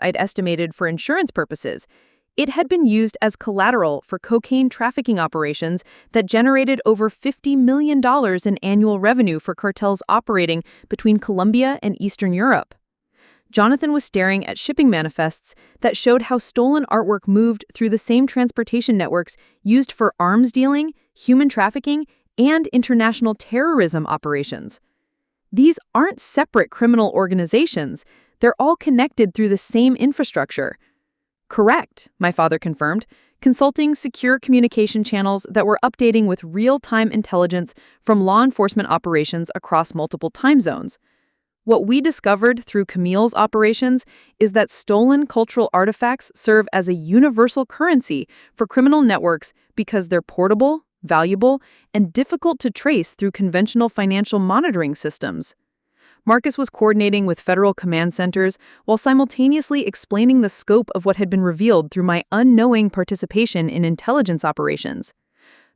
I'd estimated for insurance purposes. It had been used as collateral for cocaine trafficking operations that generated over $50 million in annual revenue for cartels operating between Colombia and Eastern Europe. Jonathan was staring at shipping manifests that showed how stolen artwork moved through the same transportation networks used for arms dealing, human trafficking, and international terrorism operations. These aren't separate criminal organizations. They're all connected through the same infrastructure. Correct, my father confirmed, consulting secure communication channels that were updating with real-time intelligence from law enforcement operations across multiple time zones. What we discovered through Camille's operations is that stolen cultural artifacts serve as a universal currency for criminal networks because they're portable, valuable, and difficult to trace through conventional financial monitoring systems. Marcus was coordinating with federal command centers while simultaneously explaining the scope of what had been revealed through my unknowing participation in intelligence operations.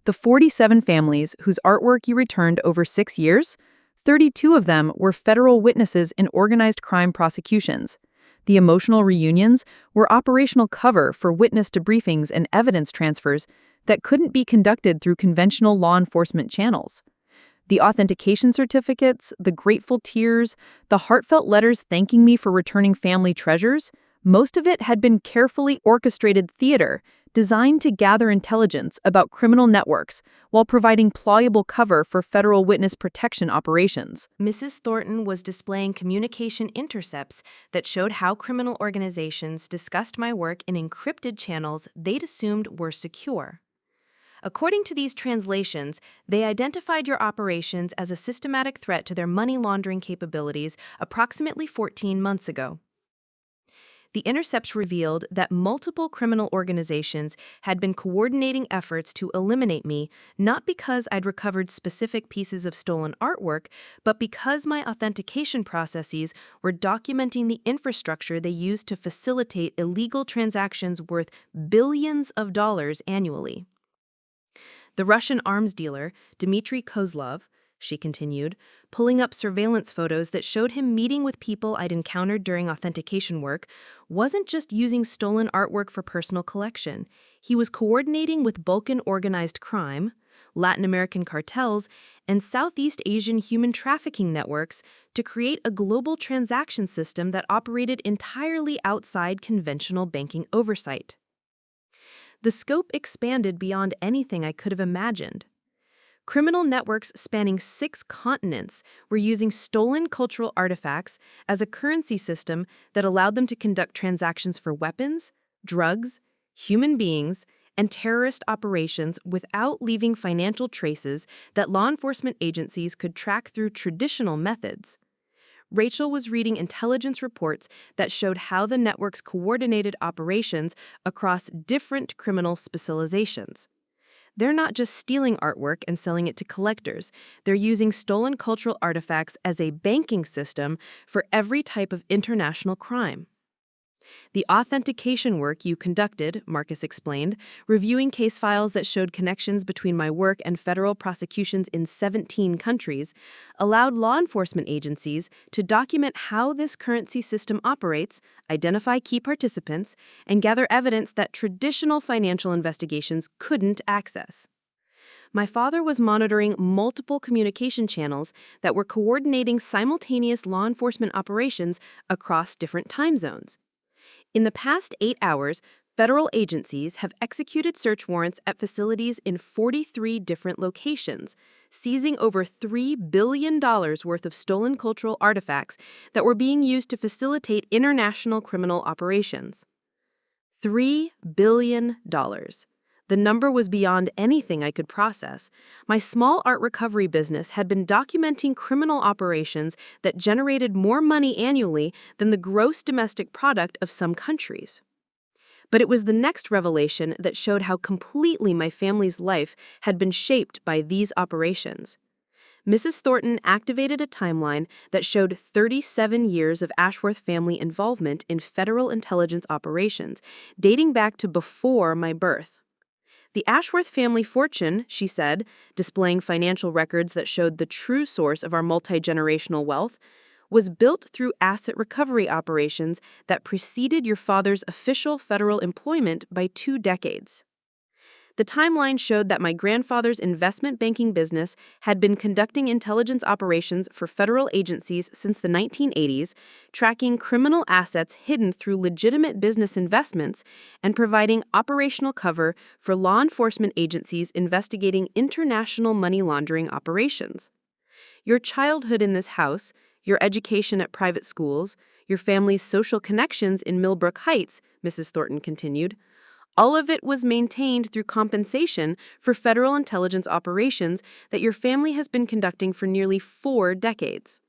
The 47 families whose artwork you returned over 6 years, 32 of them were federal witnesses in organized crime prosecutions. The emotional reunions were operational cover for witness debriefings and evidence transfers that couldn't be conducted through conventional law enforcement channels. The authentication certificates, the grateful tears, the heartfelt letters thanking me for returning family treasures, most of it had been carefully orchestrated theater designed to gather intelligence about criminal networks while providing plausible cover for federal witness protection operations. Mrs. Thornton was displaying communication intercepts that showed how criminal organizations discussed my work in encrypted channels they'd assumed were secure. According to these translations, they identified your operations as a systematic threat to their money laundering capabilities approximately 14 months ago. The intercepts revealed that multiple criminal organizations had been coordinating efforts to eliminate me, not because I'd recovered specific pieces of stolen artwork, but because my authentication processes were documenting the infrastructure they used to facilitate illegal transactions worth billions of dollars annually. The Russian arms dealer, Dmitry Kozlov, she continued, pulling up surveillance photos that showed him meeting with people I'd encountered during authentication work, wasn't just using stolen artwork for personal collection. He was coordinating with Balkan organized crime, Latin American cartels, and Southeast Asian human trafficking networks to create a global transaction system that operated entirely outside conventional banking oversight. The scope expanded beyond anything I could have imagined. Criminal networks spanning 6 continents were using stolen cultural artifacts as a currency system that allowed them to conduct transactions for weapons, drugs, human beings, and terrorist operations without leaving financial traces that law enforcement agencies could track through traditional methods. Rachel was reading intelligence reports that showed how the networks coordinated operations across different criminal specializations. They're not just stealing artwork and selling it to collectors. They're using stolen cultural artifacts as a banking system for every type of international crime. The authentication work you conducted, Marcus explained, reviewing case files that showed connections between my work and federal prosecutions in 17 countries, allowed law enforcement agencies to document how this currency system operates, identify key participants, and gather evidence that traditional financial investigations couldn't access. My father was monitoring multiple communication channels that were coordinating simultaneous law enforcement operations across different time zones. In the past 8 hours, federal agencies have executed search warrants at facilities in 43 different locations, seizing over $3 billion worth of stolen cultural artifacts that were being used to facilitate international criminal operations. $3 billion. The number was beyond anything I could process. My small art recovery business had been documenting criminal operations that generated more money annually than the gross domestic product of some countries. But it was the next revelation that showed how completely my family's life had been shaped by these operations. Mrs. Thornton activated a timeline that showed 37 years of Ashworth family involvement in federal intelligence operations, dating back to before my birth. The Ashworth family fortune, she said, displaying financial records that showed the true source of our multi-generational wealth, was built through asset recovery operations that preceded your father's official federal employment by 2 decades. The timeline showed that my grandfather's investment banking business had been conducting intelligence operations for federal agencies since the 1980s, tracking criminal assets hidden through legitimate business investments, and providing operational cover for law enforcement agencies investigating international money laundering operations. Your childhood in this house, your education at private schools, your family's social connections in Millbrook Heights, Mrs. Thornton continued, all of it was maintained through compensation for federal intelligence operations that your family has been conducting for nearly 4 decades.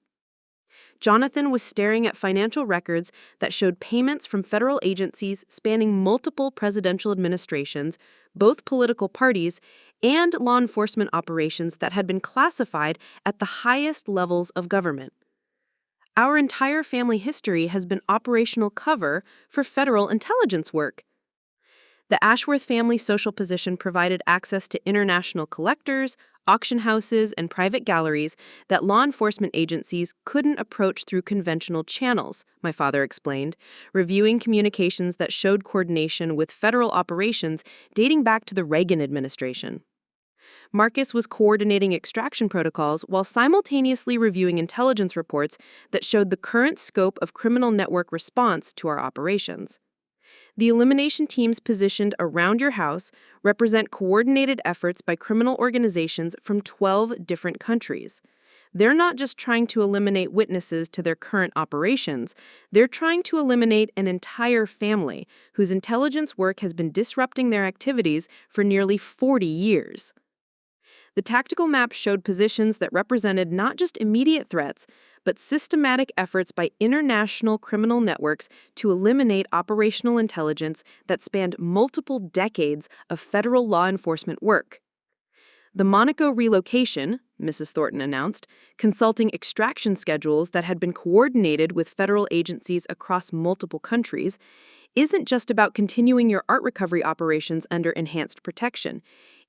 Jonathan was staring at financial records that showed payments from federal agencies spanning multiple presidential administrations, both political parties, and law enforcement operations that had been classified at the highest levels of government. Our entire family history has been operational cover for federal intelligence work. The Ashworth family social position provided access to international collectors, auction houses, and private galleries that law enforcement agencies couldn't approach through conventional channels, my father explained, reviewing communications that showed coordination with federal operations dating back to the Reagan administration. Marcus was coordinating extraction protocols while simultaneously reviewing intelligence reports that showed the current scope of criminal network response to our operations. The elimination teams positioned around your house represent coordinated efforts by criminal organizations from 12 different countries. They're not just trying to eliminate witnesses to their current operations, they're trying to eliminate an entire family whose intelligence work has been disrupting their activities for nearly 40 years. The tactical map showed positions that represented not just immediate threats, but systematic efforts by international criminal networks to eliminate operational intelligence that spanned multiple decades of federal law enforcement work. The Monaco relocation, Mrs. Thornton announced, consulting extraction schedules that had been coordinated with federal agencies across multiple countries, isn't just about continuing your art recovery operations under enhanced protection.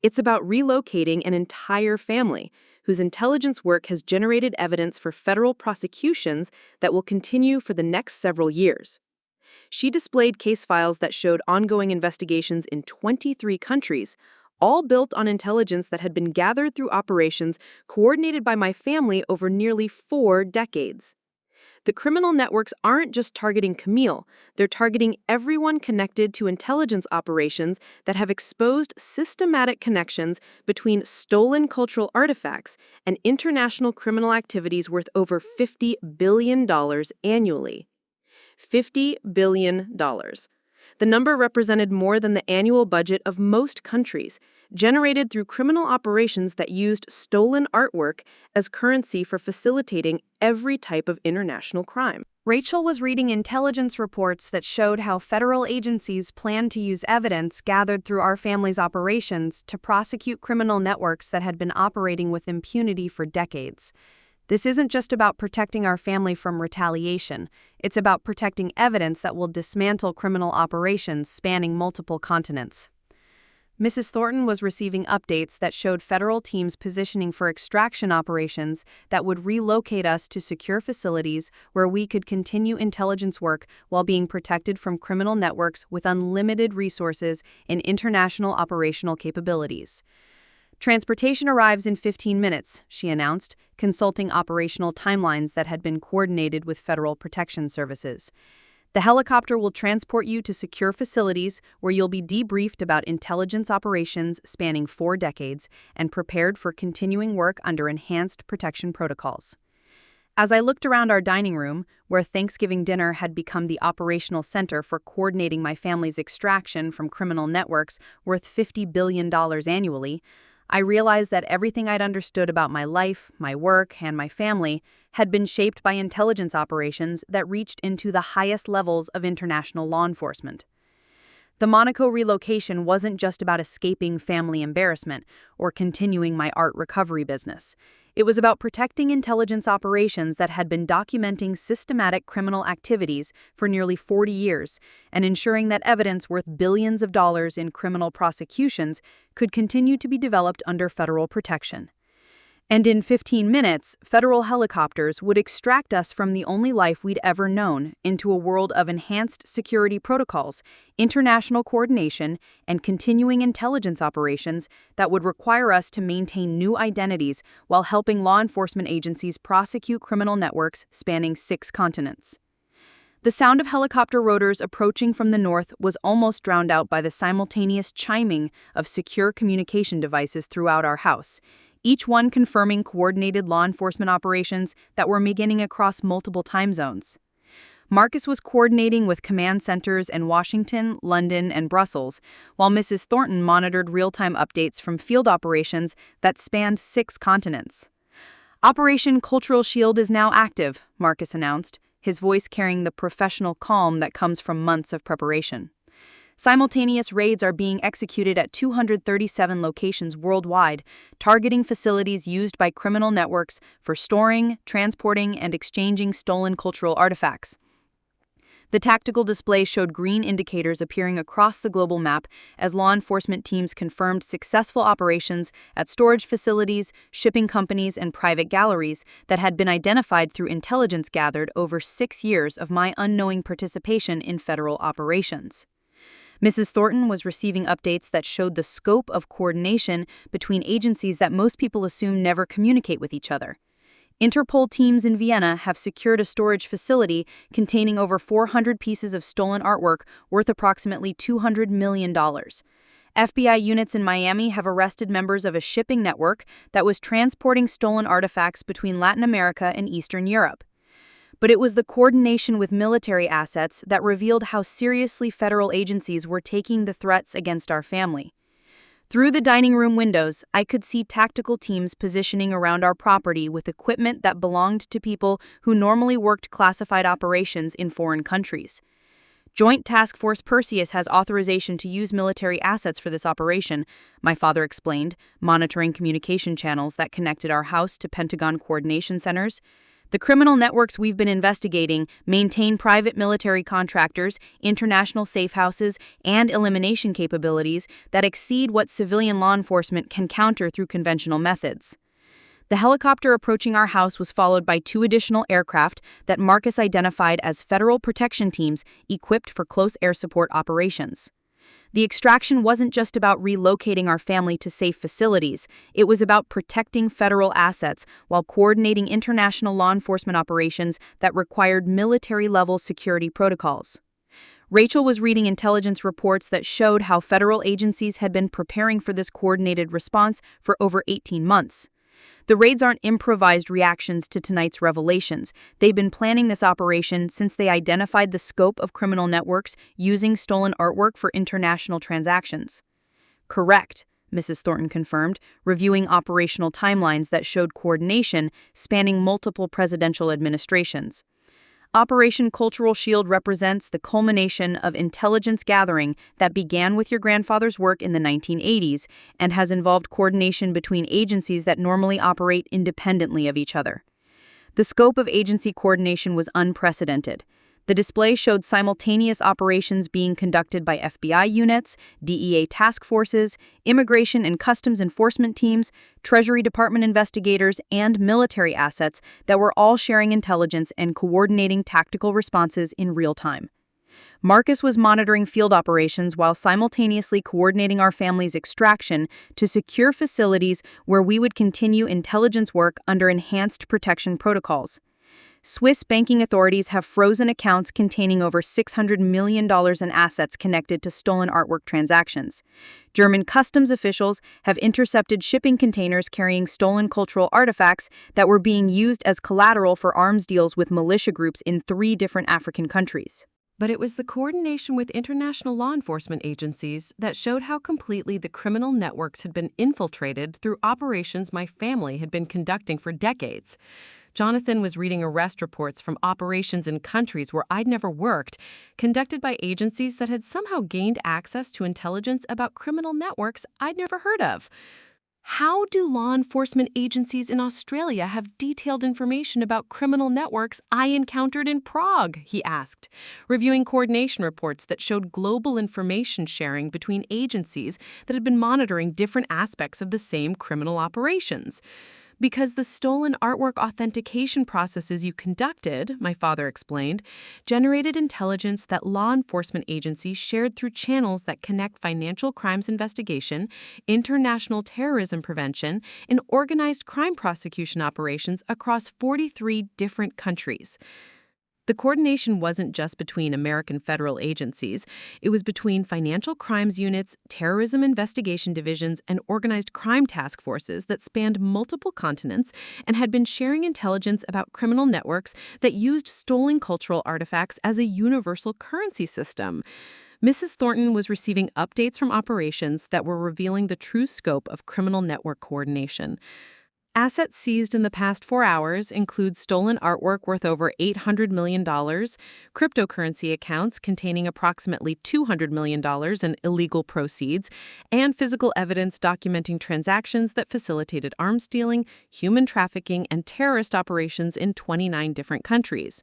It's about relocating an entire family whose intelligence work has generated evidence for federal prosecutions that will continue for the next several years. She displayed case files that showed ongoing investigations in 23 countries, all built on intelligence that had been gathered through operations coordinated by my family over nearly 4 decades. The criminal networks aren't just targeting Camille, they're targeting everyone connected to intelligence operations that have exposed systematic connections between stolen cultural artifacts and international criminal activities worth over $50 billion annually. $50 billion. The number represented more than the annual budget of most countries, generated through criminal operations that used stolen artwork as currency for facilitating every type of international crime. Rachel was reading intelligence reports that showed how federal agencies planned to use evidence gathered through our family's operations to prosecute criminal networks that had been operating with impunity for decades. This isn't just about protecting our family from retaliation. It's about protecting evidence that will dismantle criminal operations spanning multiple continents. Mrs. Thornton was receiving updates that showed federal teams positioning for extraction operations that would relocate us to secure facilities where we could continue intelligence work while being protected from criminal networks with unlimited resources and international operational capabilities. Transportation arrives in 15 minutes, she announced, consulting operational timelines that had been coordinated with federal protection services. The helicopter will transport you to secure facilities where you'll be debriefed about intelligence operations spanning 4 decades and prepared for continuing work under enhanced protection protocols. As I looked around our dining room, where Thanksgiving dinner had become the operational center for coordinating my family's extraction from criminal networks worth $50 billion annually, I realized that everything I'd understood about my life, my work, and my family had been shaped by intelligence operations that reached into the highest levels of international law enforcement. The Monaco relocation wasn't just about escaping family embarrassment or continuing my art recovery business. It was about protecting intelligence operations that had been documenting systematic criminal activities for nearly 40 years and ensuring that evidence worth billions of dollars in criminal prosecutions could continue to be developed under federal protection. And in 15 minutes, federal helicopters would extract us from the only life we'd ever known into a world of enhanced security protocols, international coordination, and continuing intelligence operations that would require us to maintain new identities while helping law enforcement agencies prosecute criminal networks spanning 6 continents. The sound of helicopter rotors approaching from the north was almost drowned out by the simultaneous chiming of secure communication devices throughout our house, each one confirming coordinated law enforcement operations that were beginning across multiple time zones. Marcus was coordinating with command centers in Washington, London, and Brussels, while Mrs. Thornton monitored real-time updates from field operations that spanned 6 continents. Operation Cultural Shield is now active, Marcus announced, his voice carrying the professional calm that comes from months of preparation. Simultaneous raids are being executed at 237 locations worldwide, targeting facilities used by criminal networks for storing, transporting, and exchanging stolen cultural artifacts. The tactical display showed green indicators appearing across the global map as law enforcement teams confirmed successful operations at storage facilities, shipping companies, and private galleries that had been identified through intelligence gathered over 6 years of my unknowing participation in federal operations. Mrs. Thornton was receiving updates that showed the scope of coordination between agencies that most people assume never communicate with each other. Interpol teams in Vienna have secured a storage facility containing over 400 pieces of stolen artwork worth approximately $200 million. FBI units in Miami have arrested members of a shipping network that was transporting stolen artifacts between Latin America and Eastern Europe. But it was the coordination with military assets that revealed how seriously federal agencies were taking the threats against our family. Through the dining room windows, I could see tactical teams positioning around our property with equipment that belonged to people who normally worked classified operations in foreign countries. Joint Task Force Perseus has authorization to use military assets for this operation, my father explained, monitoring communication channels that connected our house to Pentagon coordination centers. The criminal networks we've been investigating maintain private military contractors, international safe houses, and elimination capabilities that exceed what civilian law enforcement can counter through conventional methods. The helicopter approaching our house was followed by 2 additional aircraft that Marcus identified as federal protection teams equipped for close air support operations. The extraction wasn't just about relocating our family to safe facilities, it was about protecting federal assets while coordinating international law enforcement operations that required military-level security protocols. Rachel was reading intelligence reports that showed how federal agencies had been preparing for this coordinated response for over 18 months. The raids aren't improvised reactions to tonight's revelations. They've been planning this operation since they identified the scope of criminal networks using stolen artwork for international transactions. Correct, Mrs. Thornton confirmed, reviewing operational timelines that showed coordination spanning multiple presidential administrations. Operation Cultural Shield represents the culmination of intelligence gathering that began with your grandfather's work in the 1980s and has involved coordination between agencies that normally operate independently of each other. The scope of agency coordination was unprecedented. The display showed simultaneous operations being conducted by FBI units, DEA task forces, immigration and customs enforcement teams, Treasury Department investigators, and military assets that were all sharing intelligence and coordinating tactical responses in real time. Marcus was monitoring field operations while simultaneously coordinating our family's extraction to secure facilities where we would continue intelligence work under enhanced protection protocols. Swiss banking authorities have frozen accounts containing over $600 million in assets connected to stolen artwork transactions. German customs officials have intercepted shipping containers carrying stolen cultural artifacts that were being used as collateral for arms deals with militia groups in 3 different African countries. But it was the coordination with international law enforcement agencies that showed how completely the criminal networks had been infiltrated through operations my family had been conducting for decades. Jonathan was reading arrest reports from operations in countries where I'd never worked, conducted by agencies that had somehow gained access to intelligence about criminal networks I'd never heard of. How do law enforcement agencies in Australia have detailed information about criminal networks I encountered in Prague? He asked, reviewing coordination reports that showed global information sharing between agencies that had been monitoring different aspects of the same criminal operations. Because the stolen artwork authentication processes you conducted, my father explained, generated intelligence that law enforcement agencies shared through channels that connect financial crimes investigation, international terrorism prevention, and organized crime prosecution operations across 43 different countries. The coordination wasn't just between American federal agencies. It was between financial crimes units, terrorism investigation divisions, and organized crime task forces that spanned multiple continents and had been sharing intelligence about criminal networks that used stolen cultural artifacts as a universal currency system. Mrs. Thornton was receiving updates from operations that were revealing the true scope of criminal network coordination. Assets seized in the past 4 hours include stolen artwork worth over $800 million, cryptocurrency accounts containing approximately $200 million in illegal proceeds, and physical evidence documenting transactions that facilitated arms dealing, human trafficking, and terrorist operations in 29 different countries.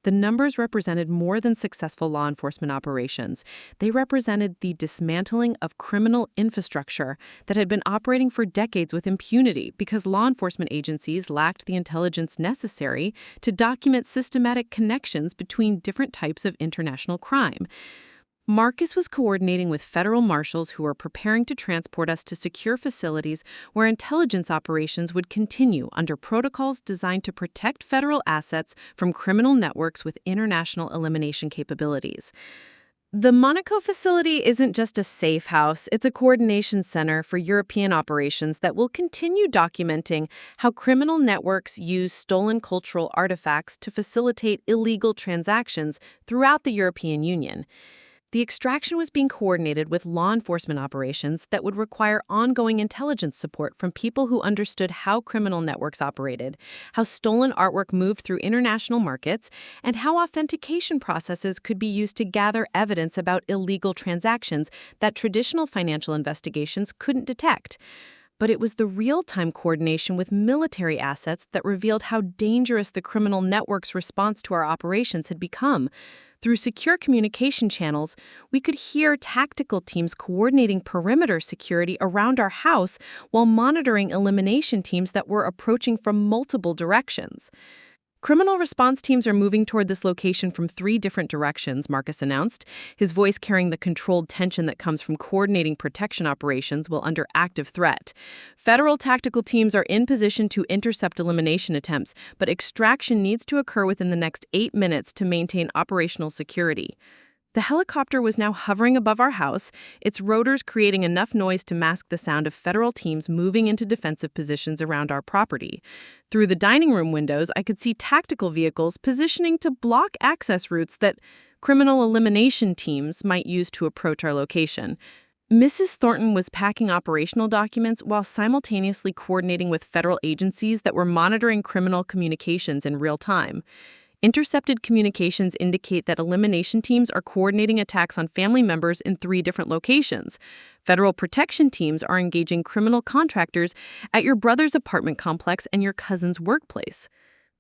The numbers represented more than successful law enforcement operations. They represented the dismantling of criminal infrastructure that had been operating for decades with impunity because law enforcement agencies lacked the intelligence necessary to document systematic connections between different types of international crime. Marcus was coordinating with federal marshals who were preparing to transport us to secure facilities where intelligence operations would continue under protocols designed to protect federal assets from criminal networks with international elimination capabilities. The Monaco facility isn't just a safe house, it's a coordination center for European operations that will continue documenting how criminal networks use stolen cultural artifacts to facilitate illegal transactions throughout the European Union. The extraction was being coordinated with law enforcement operations that would require ongoing intelligence support from people who understood how criminal networks operated, how stolen artwork moved through international markets, and how authentication processes could be used to gather evidence about illegal transactions that traditional financial investigations couldn't detect. But it was the real-time coordination with military assets that revealed how dangerous the criminal network's response to our operations had become. Through secure communication channels, we could hear tactical teams coordinating perimeter security around our house while monitoring elimination teams that were approaching from multiple directions. Criminal response teams are moving toward this location from 3 different directions, Marcus announced, his voice carrying the controlled tension that comes from coordinating protection operations while under active threat. Federal tactical teams are in position to intercept elimination attempts, but extraction needs to occur within the next 8 minutes to maintain operational security. The helicopter was now hovering above our house, its rotors creating enough noise to mask the sound of federal teams moving into defensive positions around our property. Through the dining room windows, I could see tactical vehicles positioning to block access routes that criminal elimination teams might use to approach our location. Mrs. Thornton was packing operational documents while simultaneously coordinating with federal agencies that were monitoring criminal communications in real time. Intercepted communications indicate that elimination teams are coordinating attacks on family members in 3 different locations. Federal protection teams are engaging criminal contractors at your brother's apartment complex and your cousin's workplace.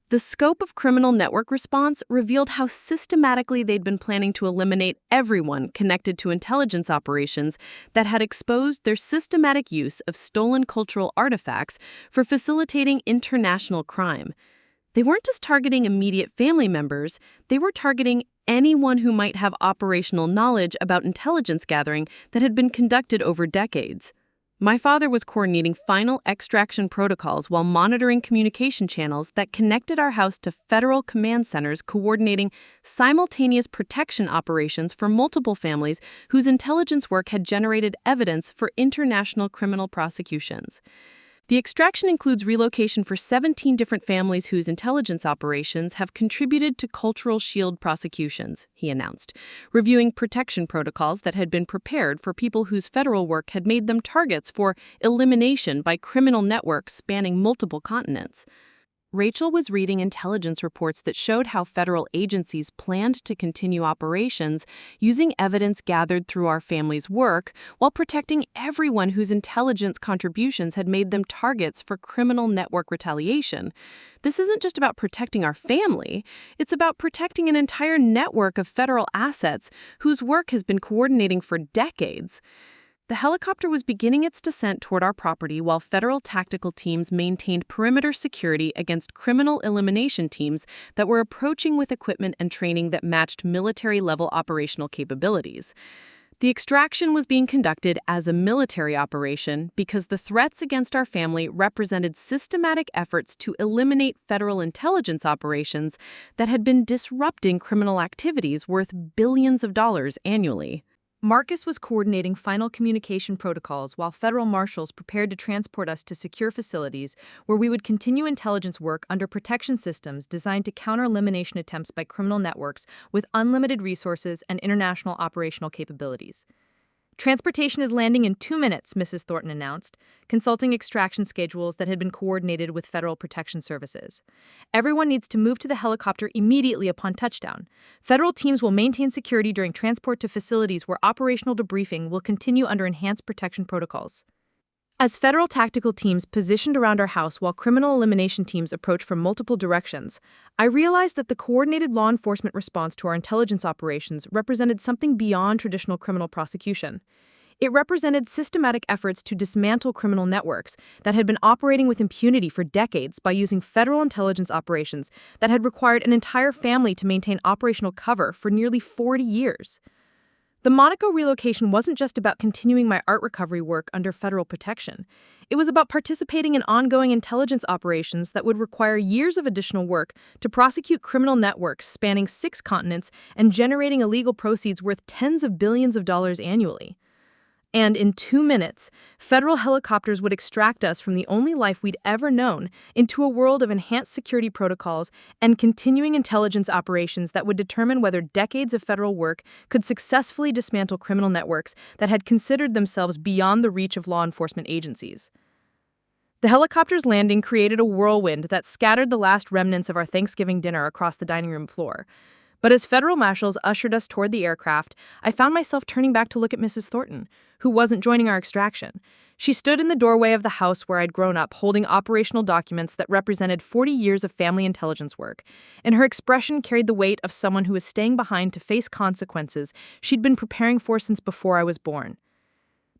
The scope of criminal network response revealed how systematically they'd been planning to eliminate everyone connected to intelligence operations that had exposed their systematic use of stolen cultural artifacts for facilitating international crime. They weren't just targeting immediate family members, they were targeting anyone who might have operational knowledge about intelligence gathering that had been conducted over decades. My father was coordinating final extraction protocols while monitoring communication channels that connected our house to federal command centers coordinating simultaneous protection operations for multiple families whose intelligence work had generated evidence for international criminal prosecutions. The extraction includes relocation for 17 different families whose intelligence operations have contributed to cultural shield prosecutions, he announced, reviewing protection protocols that had been prepared for people whose federal work had made them targets for elimination by criminal networks spanning multiple continents. Rachel was reading intelligence reports that showed how federal agencies planned to continue operations using evidence gathered through our family's work while protecting everyone whose intelligence contributions had made them targets for criminal network retaliation. This isn't just about protecting our family, it's about protecting an entire network of federal assets whose work has been coordinating for decades. The helicopter was beginning its descent toward our property while federal tactical teams maintained perimeter security against criminal elimination teams that were approaching with equipment and training that matched military-level operational capabilities. The extraction was being conducted as a military operation because the threats against our family represented systematic efforts to eliminate federal intelligence operations that had been disrupting criminal activities worth billions of dollars annually. Marcus was coordinating final communication protocols while federal marshals prepared to transport us to secure facilities where we would continue intelligence work under protection systems designed to counter elimination attempts by criminal networks with unlimited resources and international operational capabilities. Transportation is landing in 2 minutes, Mrs. Thornton announced, consulting extraction schedules that had been coordinated with federal protection services. Everyone needs to move to the helicopter immediately upon touchdown. Federal teams will maintain security during transport to facilities where operational debriefing will continue under enhanced protection protocols. As federal tactical teams positioned around our house while criminal elimination teams approach from multiple directions, I realized that the coordinated law enforcement response to our intelligence operations represented something beyond traditional criminal prosecution. It represented systematic efforts to dismantle criminal networks that had been operating with impunity for decades by using federal intelligence operations that had required an entire family to maintain operational cover for nearly 40 years. The Monaco relocation wasn't just about continuing my art recovery work under federal protection. It was about participating in ongoing intelligence operations that would require years of additional work to prosecute criminal networks spanning 6 continents and generating illegal proceeds worth tens of billions of dollars annually. And in 2 minutes, federal helicopters would extract us from the only life we'd ever known into a world of enhanced security protocols and continuing intelligence operations that would determine whether decades of federal work could successfully dismantle criminal networks that had considered themselves beyond the reach of law enforcement agencies. The helicopter's landing created a whirlwind that scattered the last remnants of our Thanksgiving dinner across the dining room floor. But as federal marshals ushered us toward the aircraft, I found myself turning back to look at Mrs. Thornton, who wasn't joining our extraction. She stood in the doorway of the house where I'd grown up, holding operational documents that represented 40 years of family intelligence work, and her expression carried the weight of someone who was staying behind to face consequences she'd been preparing for since before I was born.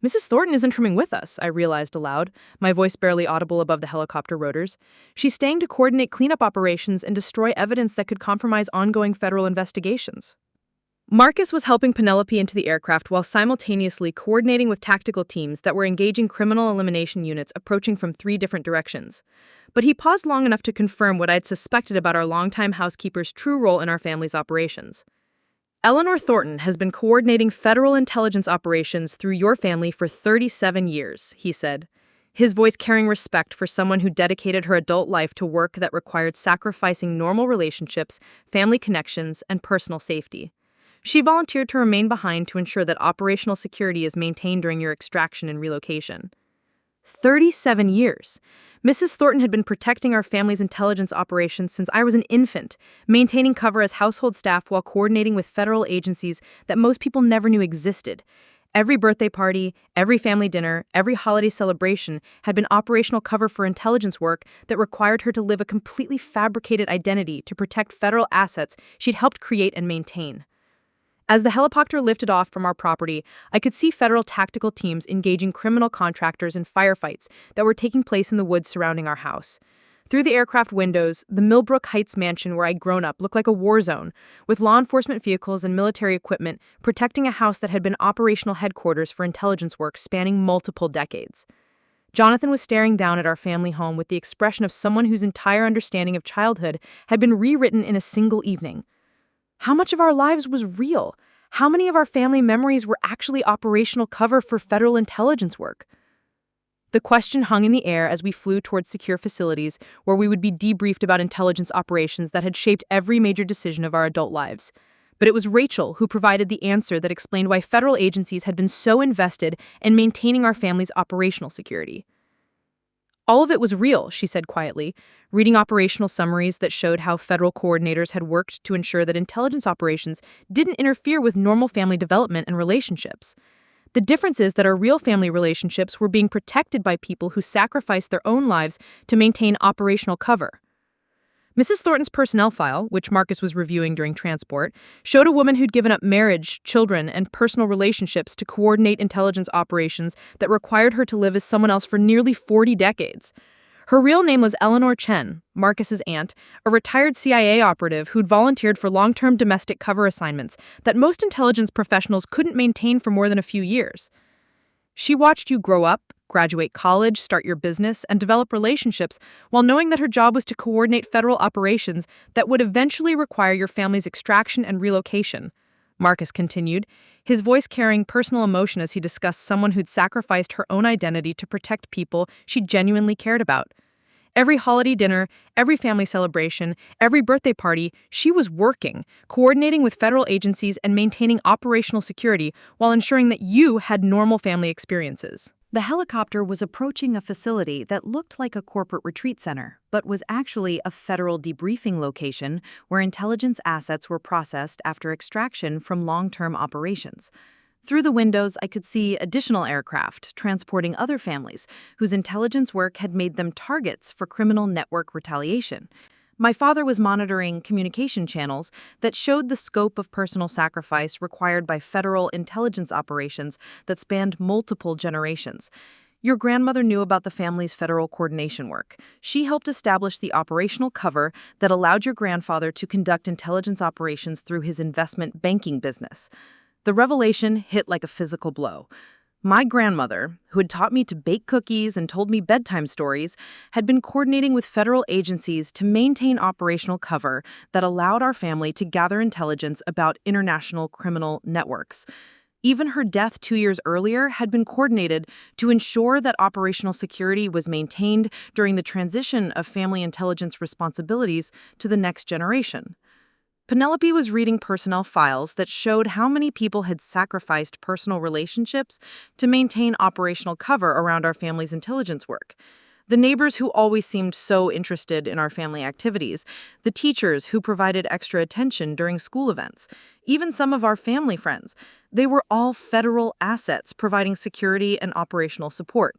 Mrs. Thornton isn't trimming with us, I realized aloud, my voice barely audible above the helicopter rotors. She's staying to coordinate cleanup operations and destroy evidence that could compromise ongoing federal investigations. Marcus was helping Penelope into the aircraft while simultaneously coordinating with tactical teams that were engaging criminal elimination units approaching from 3 different directions. But he paused long enough to confirm what I'd suspected about our longtime housekeeper's true role in our family's operations. Eleanor Thornton has been coordinating federal intelligence operations through your family for 37 years, he said, his voice carrying respect for someone who dedicated her adult life to work that required sacrificing normal relationships, family connections, and personal safety. She volunteered to remain behind to ensure that operational security is maintained during your extraction and relocation. 37 years. Mrs. Thornton had been protecting our family's intelligence operations since I was an infant, maintaining cover as household staff while coordinating with federal agencies that most people never knew existed. Every birthday party, every family dinner, every holiday celebration had been operational cover for intelligence work that required her to live a completely fabricated identity to protect federal assets she'd helped create and maintain. As the helicopter lifted off from our property, I could see federal tactical teams engaging criminal contractors in firefights that were taking place in the woods surrounding our house. Through the aircraft windows, the Millbrook Heights mansion where I'd grown up looked like a war zone, with law enforcement vehicles and military equipment protecting a house that had been operational headquarters for intelligence work spanning multiple decades. Jonathan was staring down at our family home with the expression of someone whose entire understanding of childhood had been rewritten in a single evening. How much of our lives was real? How many of our family memories were actually operational cover for federal intelligence work? The question hung in the air as we flew towards secure facilities where we would be debriefed about intelligence operations that had shaped every major decision of our adult lives. But it was Rachel who provided the answer that explained why federal agencies had been so invested in maintaining our family's operational security. All of it was real, she said quietly, reading operational summaries that showed how federal coordinators had worked to ensure that intelligence operations didn't interfere with normal family development and relationships. The difference is that our real family relationships were being protected by people who sacrificed their own lives to maintain operational cover. Mrs. Thornton's personnel file, which Marcus was reviewing during transport, showed a woman who'd given up marriage, children, and personal relationships to coordinate intelligence operations that required her to live as someone else for nearly 40 decades. Her real name was Eleanor Chen, Marcus's aunt, a retired CIA operative who'd volunteered for long-term domestic cover assignments that most intelligence professionals couldn't maintain for more than a few years. She watched you grow up, graduate college, start your business, and develop relationships while knowing that her job was to coordinate federal operations that would eventually require your family's extraction and relocation. Marcus continued, his voice carrying personal emotion as he discussed someone who'd sacrificed her own identity to protect people she genuinely cared about. Every holiday dinner, every family celebration, every birthday party, she was working, coordinating with federal agencies and maintaining operational security while ensuring that you had normal family experiences. The helicopter was approaching a facility that looked like a corporate retreat center, but was actually a federal debriefing location where intelligence assets were processed after extraction from long-term operations. Through the windows, I could see additional aircraft transporting other families whose intelligence work had made them targets for criminal network retaliation. My father was monitoring communication channels that showed the scope of personal sacrifice required by federal intelligence operations that spanned multiple generations. Your grandmother knew about the family's federal coordination work. She helped establish the operational cover that allowed your grandfather to conduct intelligence operations through his investment banking business. The revelation hit like a physical blow. My grandmother, who had taught me to bake cookies and told me bedtime stories, had been coordinating with federal agencies to maintain operational cover that allowed our family to gather intelligence about international criminal networks. Even her death 2 years earlier had been coordinated to ensure that operational security was maintained during the transition of family intelligence responsibilities to the next generation. Penelope was reading personnel files that showed how many people had sacrificed personal relationships to maintain operational cover around our family's intelligence work. The neighbors who always seemed so interested in our family activities, the teachers who provided extra attention during school events, even some of our family friends, they were all federal assets providing security and operational support.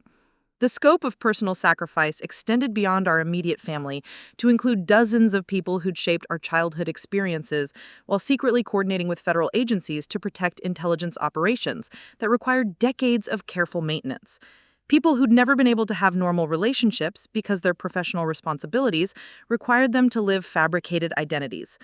The scope of personal sacrifice extended beyond our immediate family to include dozens of people who'd shaped our childhood experiences while secretly coordinating with federal agencies to protect intelligence operations that required decades of careful maintenance. People who'd never been able to have normal relationships because their professional responsibilities required them to live fabricated identities.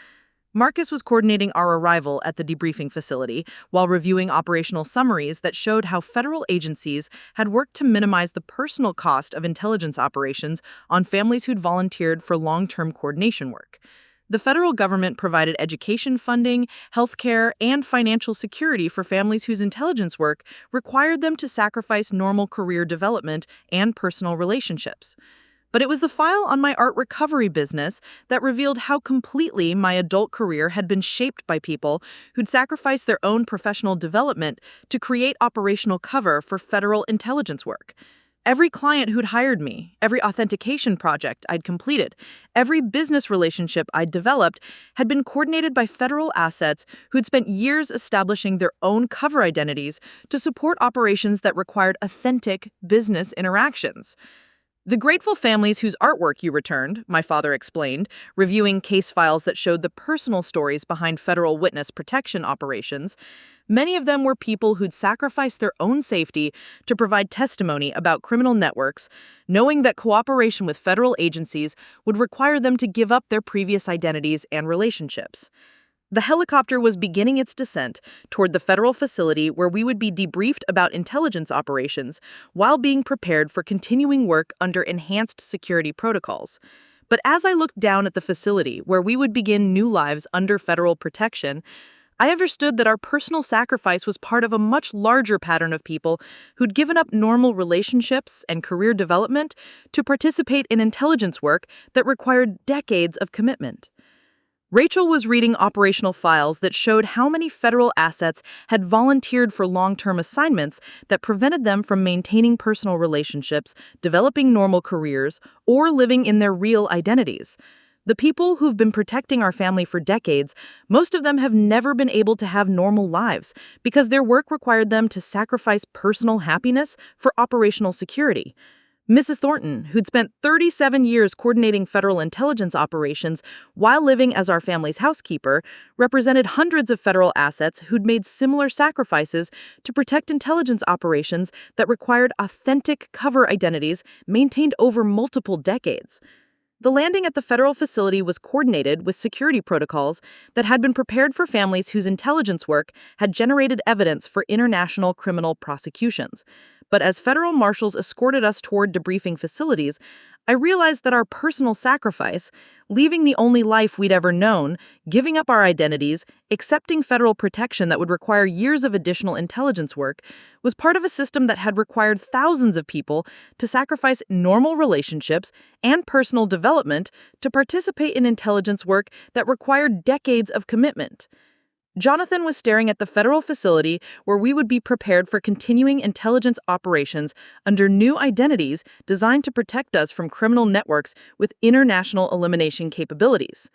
Marcus was coordinating our arrival at the debriefing facility while reviewing operational summaries that showed how federal agencies had worked to minimize the personal cost of intelligence operations on families who'd volunteered for long-term coordination work. The federal government provided education funding, healthcare, and financial security for families whose intelligence work required them to sacrifice normal career development and personal relationships. But it was the file on my art recovery business that revealed how completely my adult career had been shaped by people who'd sacrificed their own professional development to create operational cover for federal intelligence work. Every client who'd hired me, every authentication project I'd completed, every business relationship I'd developed had been coordinated by federal assets who'd spent years establishing their own cover identities to support operations that required authentic business interactions. The grateful families whose artwork you returned, my father explained, reviewing case files that showed the personal stories behind federal witness protection operations, many of them were people who'd sacrificed their own safety to provide testimony about criminal networks, knowing that cooperation with federal agencies would require them to give up their previous identities and relationships. The helicopter was beginning its descent toward the federal facility where we would be debriefed about intelligence operations while being prepared for continuing work under enhanced security protocols. But as I looked down at the facility where we would begin new lives under federal protection, I understood that our personal sacrifice was part of a much larger pattern of people who'd given up normal relationships and career development to participate in intelligence work that required decades of commitment. Rachel was reading operational files that showed how many federal assets had volunteered for long-term assignments that prevented them from maintaining personal relationships, developing normal careers, or living in their real identities. The people who've been protecting our family for decades, most of them have never been able to have normal lives because their work required them to sacrifice personal happiness for operational security. Mrs. Thornton, who'd spent 37 years coordinating federal intelligence operations while living as our family's housekeeper, represented hundreds of federal assets who'd made similar sacrifices to protect intelligence operations that required authentic cover identities maintained over multiple decades. The landing at the federal facility was coordinated with security protocols that had been prepared for families whose intelligence work had generated evidence for international criminal prosecutions. But as federal marshals escorted us toward debriefing facilities, I realized that our personal sacrifice, leaving the only life we'd ever known, giving up our identities, accepting federal protection that would require years of additional intelligence work, was part of a system that had required thousands of people to sacrifice normal relationships and personal development to participate in intelligence work that required decades of commitment. Jonathan was staring at the federal facility where we would be prepared for continuing intelligence operations under new identities designed to protect us from criminal networks with international elimination capabilities.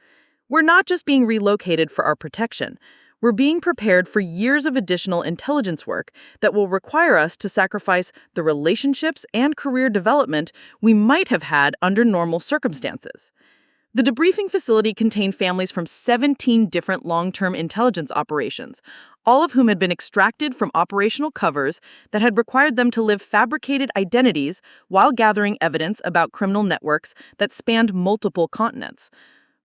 We're not just being relocated for our protection. We're being prepared for years of additional intelligence work that will require us to sacrifice the relationships and career development we might have had under normal circumstances. The debriefing facility contained families from 17 different long-term intelligence operations, all of whom had been extracted from operational covers that had required them to live fabricated identities while gathering evidence about criminal networks that spanned multiple continents.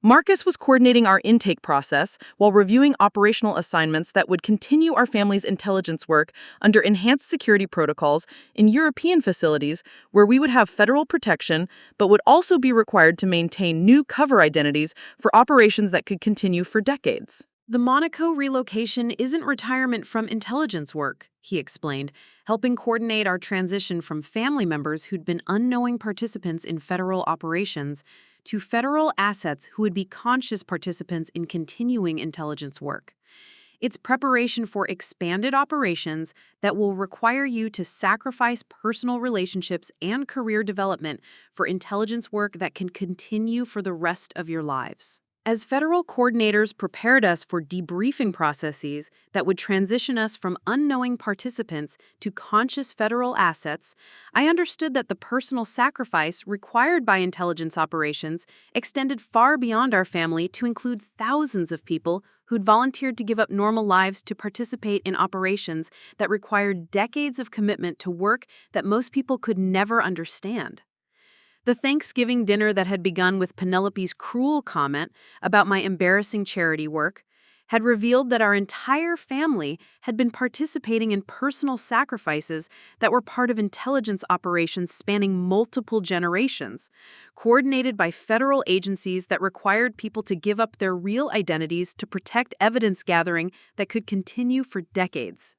Marcus was coordinating our intake process while reviewing operational assignments that would continue our family's intelligence work under enhanced security protocols in European facilities where we would have federal protection but would also be required to maintain new cover identities for operations that could continue for decades. The Monaco relocation isn't retirement from intelligence work, he explained, helping coordinate our transition from family members who'd been unknowing participants in federal operations to federal assets who would be conscious participants in continuing intelligence work. It's preparation for expanded operations that will require you to sacrifice personal relationships and career development for intelligence work that can continue for the rest of your lives. As federal coordinators prepared us for debriefing processes that would transition us from unknowing participants to conscious federal assets, I understood that the personal sacrifice required by intelligence operations extended far beyond our family to include thousands of people who'd volunteered to give up normal lives to participate in operations that required decades of commitment to work that most people could never understand. The Thanksgiving dinner that had begun with Penelope's cruel comment about my embarrassing charity work had revealed that our entire family had been participating in personal sacrifices that were part of intelligence operations spanning multiple generations, coordinated by federal agencies that required people to give up their real identities to protect evidence gathering that could continue for decades.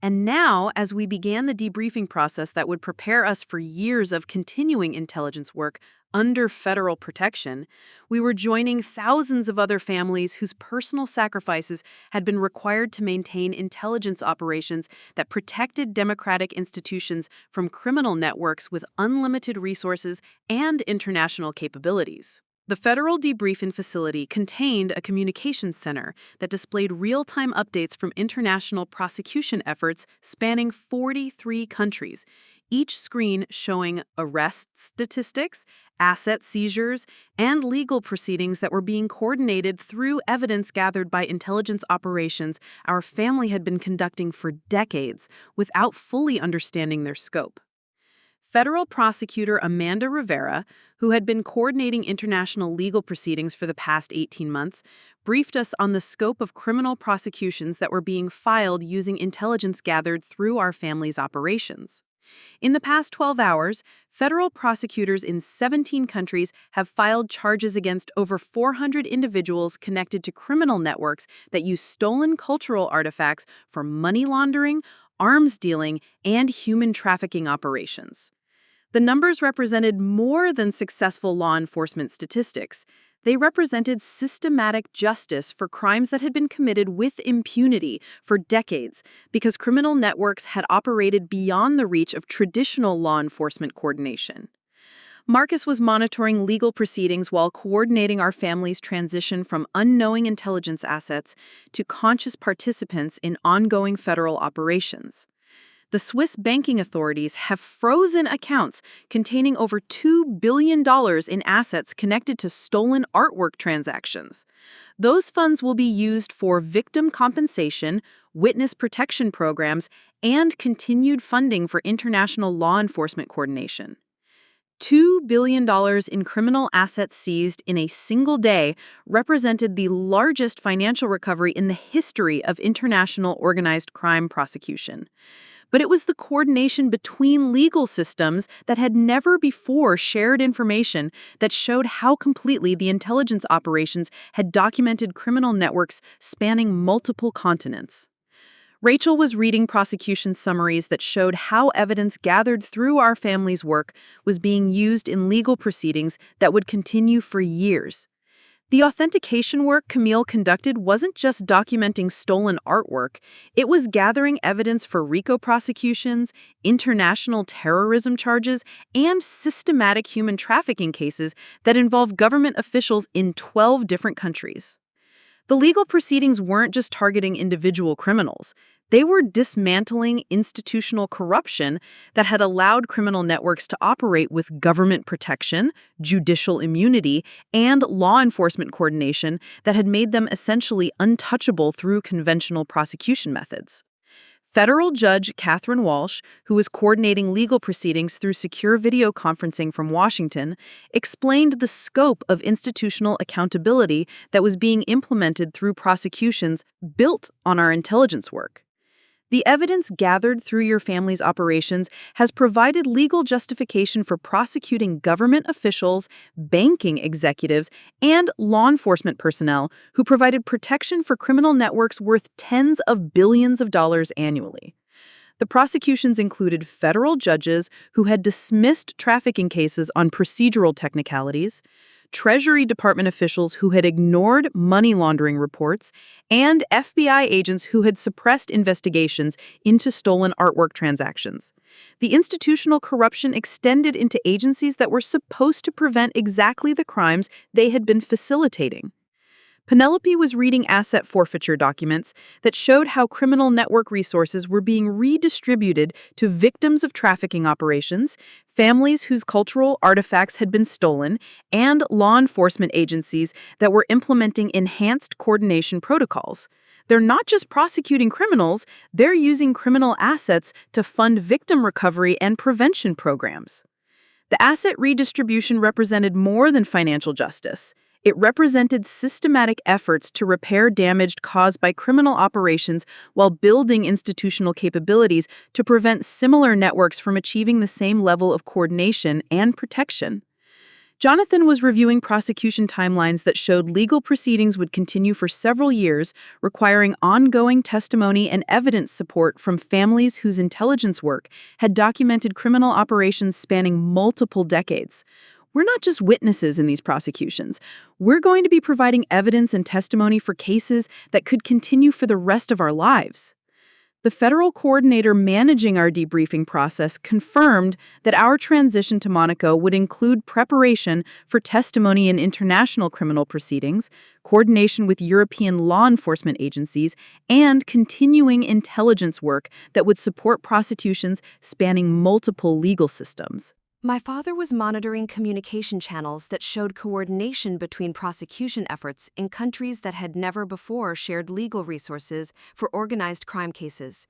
And now, as we began the debriefing process that would prepare us for years of continuing intelligence work under federal protection, we were joining thousands of other families whose personal sacrifices had been required to maintain intelligence operations that protected democratic institutions from criminal networks with unlimited resources and international capabilities. The federal debriefing facility contained a communications center that displayed real-time updates from international prosecution efforts spanning 43 countries, each screen showing arrest statistics, asset seizures, and legal proceedings that were being coordinated through evidence gathered by intelligence operations our family had been conducting for decades without fully understanding their scope. Federal prosecutor Amanda Rivera, who had been coordinating international legal proceedings for the past 18 months, briefed us on the scope of criminal prosecutions that were being filed using intelligence gathered through our family's operations. In the past 12 hours, federal prosecutors in 17 countries have filed charges against over 400 individuals connected to criminal networks that use stolen cultural artifacts for money laundering, arms dealing, and human trafficking operations. The numbers represented more than successful law enforcement statistics. They represented systematic justice for crimes that had been committed with impunity for decades because criminal networks had operated beyond the reach of traditional law enforcement coordination. Marcus was monitoring legal proceedings while coordinating our family's transition from unknowing intelligence assets to conscious participants in ongoing federal operations. The Swiss banking authorities have frozen accounts containing over $2 billion in assets connected to stolen artwork transactions. Those funds will be used for victim compensation, witness protection programs, and continued funding for international law enforcement coordination. $2 billion in criminal assets seized in a single day represented the largest financial recovery in the history of international organized crime prosecution. But it was the coordination between legal systems that had never before shared information that showed how completely the intelligence operations had documented criminal networks spanning multiple continents. Rachel was reading prosecution summaries that showed how evidence gathered through our family's work was being used in legal proceedings that would continue for years. The authentication work Camille conducted wasn't just documenting stolen artwork, it was gathering evidence for RICO prosecutions, international terrorism charges, and systematic human trafficking cases that involve government officials in 12 different countries. The legal proceedings weren't just targeting individual criminals. They were dismantling institutional corruption that had allowed criminal networks to operate with government protection, judicial immunity, and law enforcement coordination that had made them essentially untouchable through conventional prosecution methods. Federal Judge Catherine Walsh, who was coordinating legal proceedings through secure video conferencing from Washington, explained the scope of institutional accountability that was being implemented through prosecutions built on our intelligence work. The evidence gathered through your family's operations has provided legal justification for prosecuting government officials, banking executives, and law enforcement personnel who provided protection for criminal networks worth tens of billions of dollars annually. The prosecutions included federal judges who had dismissed trafficking cases on procedural technicalities, Treasury Department officials who had ignored money laundering reports, and FBI agents who had suppressed investigations into stolen artwork transactions. The institutional corruption extended into agencies that were supposed to prevent exactly the crimes they had been facilitating. Penelope was reading asset forfeiture documents that showed how criminal network resources were being redistributed to victims of trafficking operations, families whose cultural artifacts had been stolen, and law enforcement agencies that were implementing enhanced coordination protocols. They're not just prosecuting criminals, they're using criminal assets to fund victim recovery and prevention programs. The asset redistribution represented more than financial justice. It represented systematic efforts to repair damage caused by criminal operations while building institutional capabilities to prevent similar networks from achieving the same level of coordination and protection. Jonathan was reviewing prosecution timelines that showed legal proceedings would continue for several years, requiring ongoing testimony and evidence support from families whose intelligence work had documented criminal operations spanning multiple decades. We're not just witnesses in these prosecutions. We're going to be providing evidence and testimony for cases that could continue for the rest of our lives. The federal coordinator managing our debriefing process confirmed that our transition to Monaco would include preparation for testimony in international criminal proceedings, coordination with European law enforcement agencies, and continuing intelligence work that would support prosecutions spanning multiple legal systems. My father was monitoring communication channels that showed coordination between prosecution efforts in countries that had never before shared legal resources for organized crime cases.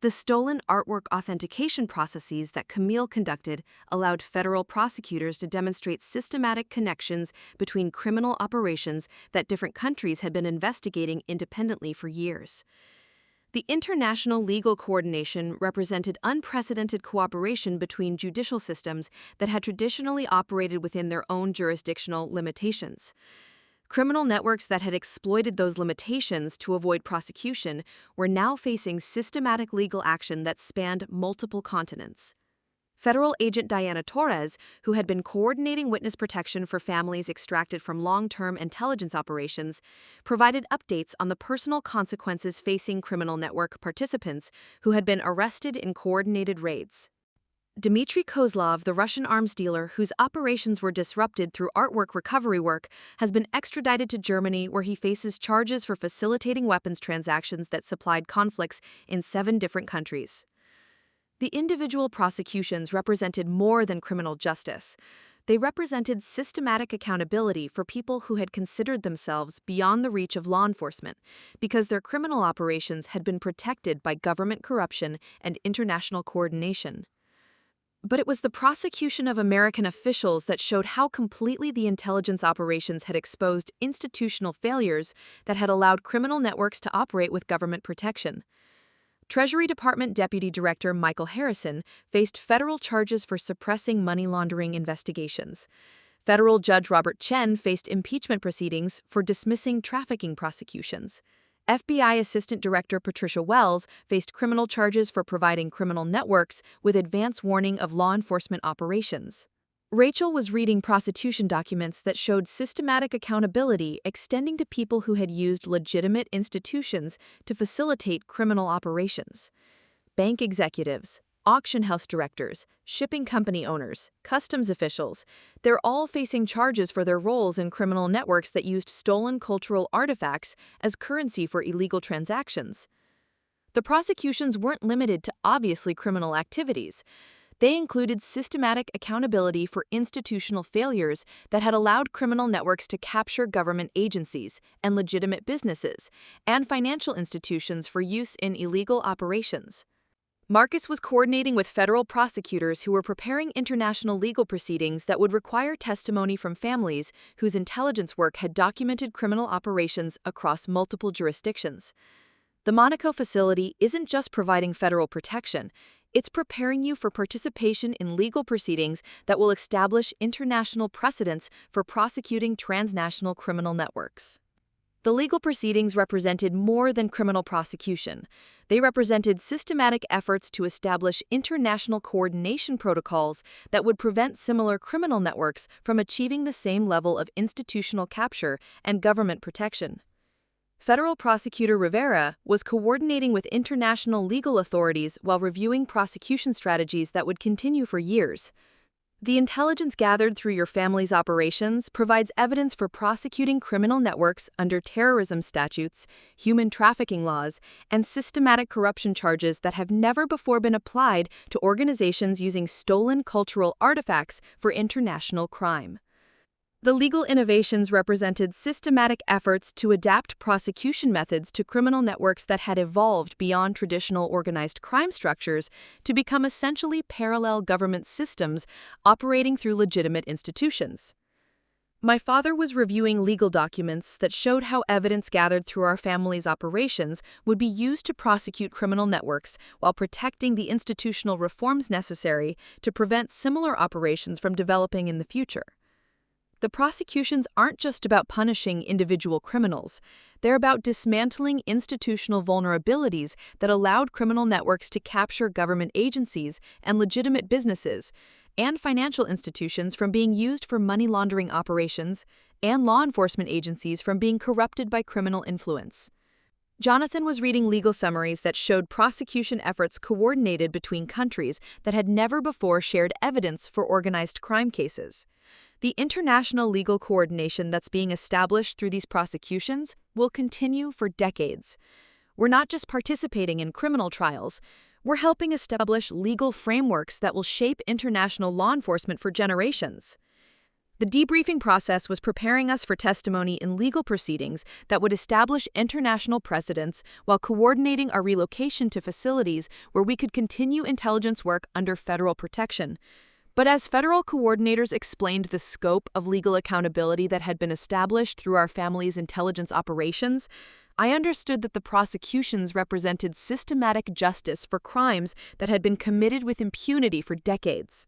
The stolen artwork authentication processes that Camille conducted allowed federal prosecutors to demonstrate systematic connections between criminal operations that different countries had been investigating independently for years. The international legal coordination represented unprecedented cooperation between judicial systems that had traditionally operated within their own jurisdictional limitations. Criminal networks that had exploited those limitations to avoid prosecution were now facing systematic legal action that spanned multiple continents. Federal agent Diana Torres, who had been coordinating witness protection for families extracted from long-term intelligence operations, provided updates on the personal consequences facing criminal network participants who had been arrested in coordinated raids. Dmitry Kozlov, the Russian arms dealer whose operations were disrupted through artwork recovery work, has been extradited to Germany, where he faces charges for facilitating weapons transactions that supplied conflicts in 7 different countries. The individual prosecutions represented more than criminal justice. They represented systematic accountability for people who had considered themselves beyond the reach of law enforcement because their criminal operations had been protected by government corruption and international coordination. But it was the prosecution of American officials that showed how completely the intelligence operations had exposed institutional failures that had allowed criminal networks to operate with government protection. Treasury Department Deputy Director Michael Harrison faced federal charges for suppressing money laundering investigations. Federal Judge Robert Chen faced impeachment proceedings for dismissing trafficking prosecutions. FBI Assistant Director Patricia Wells faced criminal charges for providing criminal networks with advance warning of law enforcement operations. Rachel was reading prosecution documents that showed systematic accountability extending to people who had used legitimate institutions to facilitate criminal operations. Bank executives, auction house directors, shipping company owners, customs officials, they're all facing charges for their roles in criminal networks that used stolen cultural artifacts as currency for illegal transactions. The prosecutions weren't limited to obviously criminal activities. They included systematic accountability for institutional failures that had allowed criminal networks to capture government agencies and legitimate businesses, and financial institutions for use in illegal operations. Marcus was coordinating with federal prosecutors who were preparing international legal proceedings that would require testimony from families whose intelligence work had documented criminal operations across multiple jurisdictions. The Monaco facility isn't just providing federal protection, it's preparing you for participation in legal proceedings that will establish international precedents for prosecuting transnational criminal networks. The legal proceedings represented more than criminal prosecution. They represented systematic efforts to establish international coordination protocols that would prevent similar criminal networks from achieving the same level of institutional capture and government protection. Federal Prosecutor Rivera was coordinating with international legal authorities while reviewing prosecution strategies that would continue for years. The intelligence gathered through your family's operations provides evidence for prosecuting criminal networks under terrorism statutes, human trafficking laws, and systematic corruption charges that have never before been applied to organizations using stolen cultural artifacts for international crime. The legal innovations represented systematic efforts to adapt prosecution methods to criminal networks that had evolved beyond traditional organized crime structures to become essentially parallel government systems operating through legitimate institutions. My father was reviewing legal documents that showed how evidence gathered through our family's operations would be used to prosecute criminal networks while protecting the institutional reforms necessary to prevent similar operations from developing in the future. The prosecutions aren't just about punishing individual criminals. They're about dismantling institutional vulnerabilities that allowed criminal networks to capture government agencies and legitimate businesses, and financial institutions from being used for money laundering operations, and law enforcement agencies from being corrupted by criminal influence. Jonathan was reading legal summaries that showed prosecution efforts coordinated between countries that had never before shared evidence for organized crime cases. The international legal coordination that's being established through these prosecutions will continue for decades. We're not just participating in criminal trials, we're helping establish legal frameworks that will shape international law enforcement for generations. The debriefing process was preparing us for testimony in legal proceedings that would establish international precedents while coordinating our relocation to facilities where we could continue intelligence work under federal protection. But as federal coordinators explained the scope of legal accountability that had been established through our family's intelligence operations, I understood that the prosecutions represented systematic justice for crimes that had been committed with impunity for decades.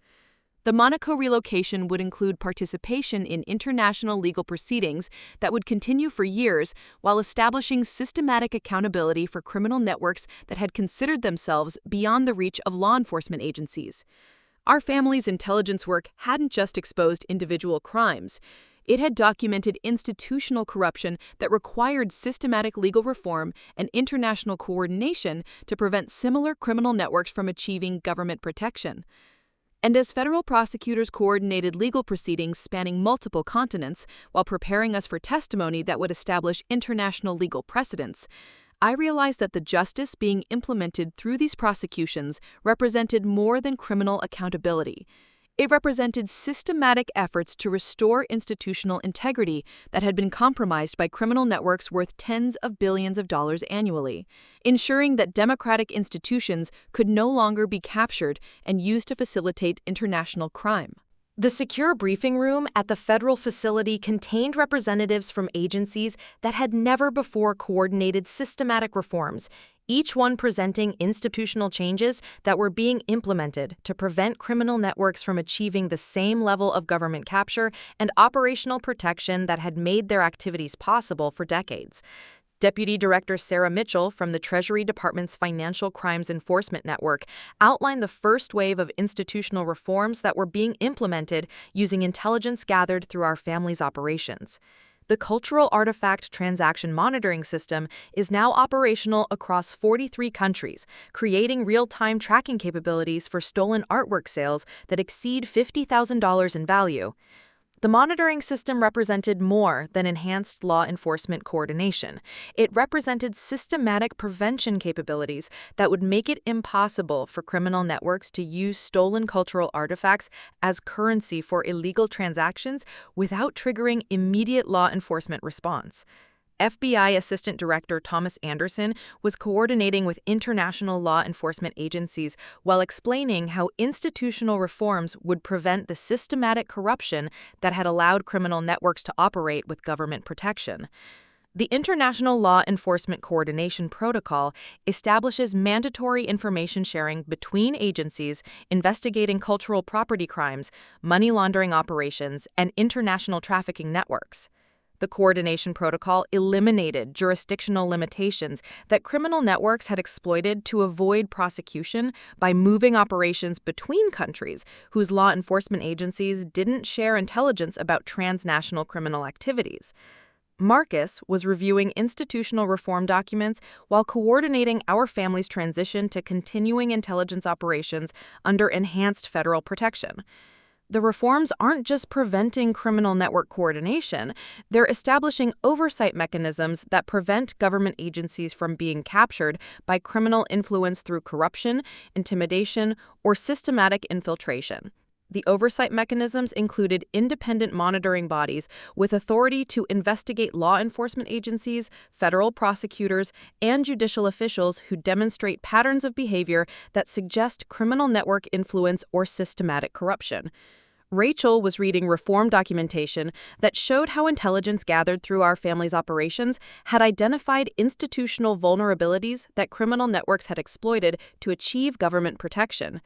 The Monaco relocation would include participation in international legal proceedings that would continue for years while establishing systematic accountability for criminal networks that had considered themselves beyond the reach of law enforcement agencies. Our family's intelligence work hadn't just exposed individual crimes. It had documented institutional corruption that required systematic legal reform and international coordination to prevent similar criminal networks from achieving government protection. And as federal prosecutors coordinated legal proceedings spanning multiple continents while preparing us for testimony that would establish international legal precedents, I realized that the justice being implemented through these prosecutions represented more than criminal accountability. It represented systematic efforts to restore institutional integrity that had been compromised by criminal networks worth tens of billions of dollars annually, ensuring that democratic institutions could no longer be captured and used to facilitate international crime. The secure briefing room at the federal facility contained representatives from agencies that had never before coordinated systematic reforms, each one presenting institutional changes that were being implemented to prevent criminal networks from achieving the same level of government capture and operational protection that had made their activities possible for decades. Deputy Director Sarah Mitchell from the Treasury Department's Financial Crimes Enforcement Network outlined the first wave of institutional reforms that were being implemented using intelligence gathered through our family's operations. The Cultural Artifact Transaction Monitoring System is now operational across 43 countries, creating real-time tracking capabilities for stolen artwork sales that exceed $50,000 in value. The monitoring system represented more than enhanced law enforcement coordination. It represented systematic prevention capabilities that would make it impossible for criminal networks to use stolen cultural artifacts as currency for illegal transactions without triggering immediate law enforcement response. FBI Assistant Director Thomas Anderson was coordinating with international law enforcement agencies while explaining how institutional reforms would prevent the systematic corruption that had allowed criminal networks to operate with government protection. The International Law Enforcement Coordination Protocol establishes mandatory information sharing between agencies investigating cultural property crimes, money laundering operations, and international trafficking networks. The coordination protocol eliminated jurisdictional limitations that criminal networks had exploited to avoid prosecution by moving operations between countries whose law enforcement agencies didn't share intelligence about transnational criminal activities. Marcus was reviewing institutional reform documents while coordinating our family's transition to continuing intelligence operations under enhanced federal protection. The reforms aren't just preventing criminal network coordination, they're establishing oversight mechanisms that prevent government agencies from being captured by criminal influence through corruption, intimidation, or systematic infiltration. The oversight mechanisms included independent monitoring bodies with authority to investigate law enforcement agencies, federal prosecutors, and judicial officials who demonstrate patterns of behavior that suggest criminal network influence or systematic corruption. Rachel was reading reform documentation that showed how intelligence gathered through our family's operations had identified institutional vulnerabilities that criminal networks had exploited to achieve government protection.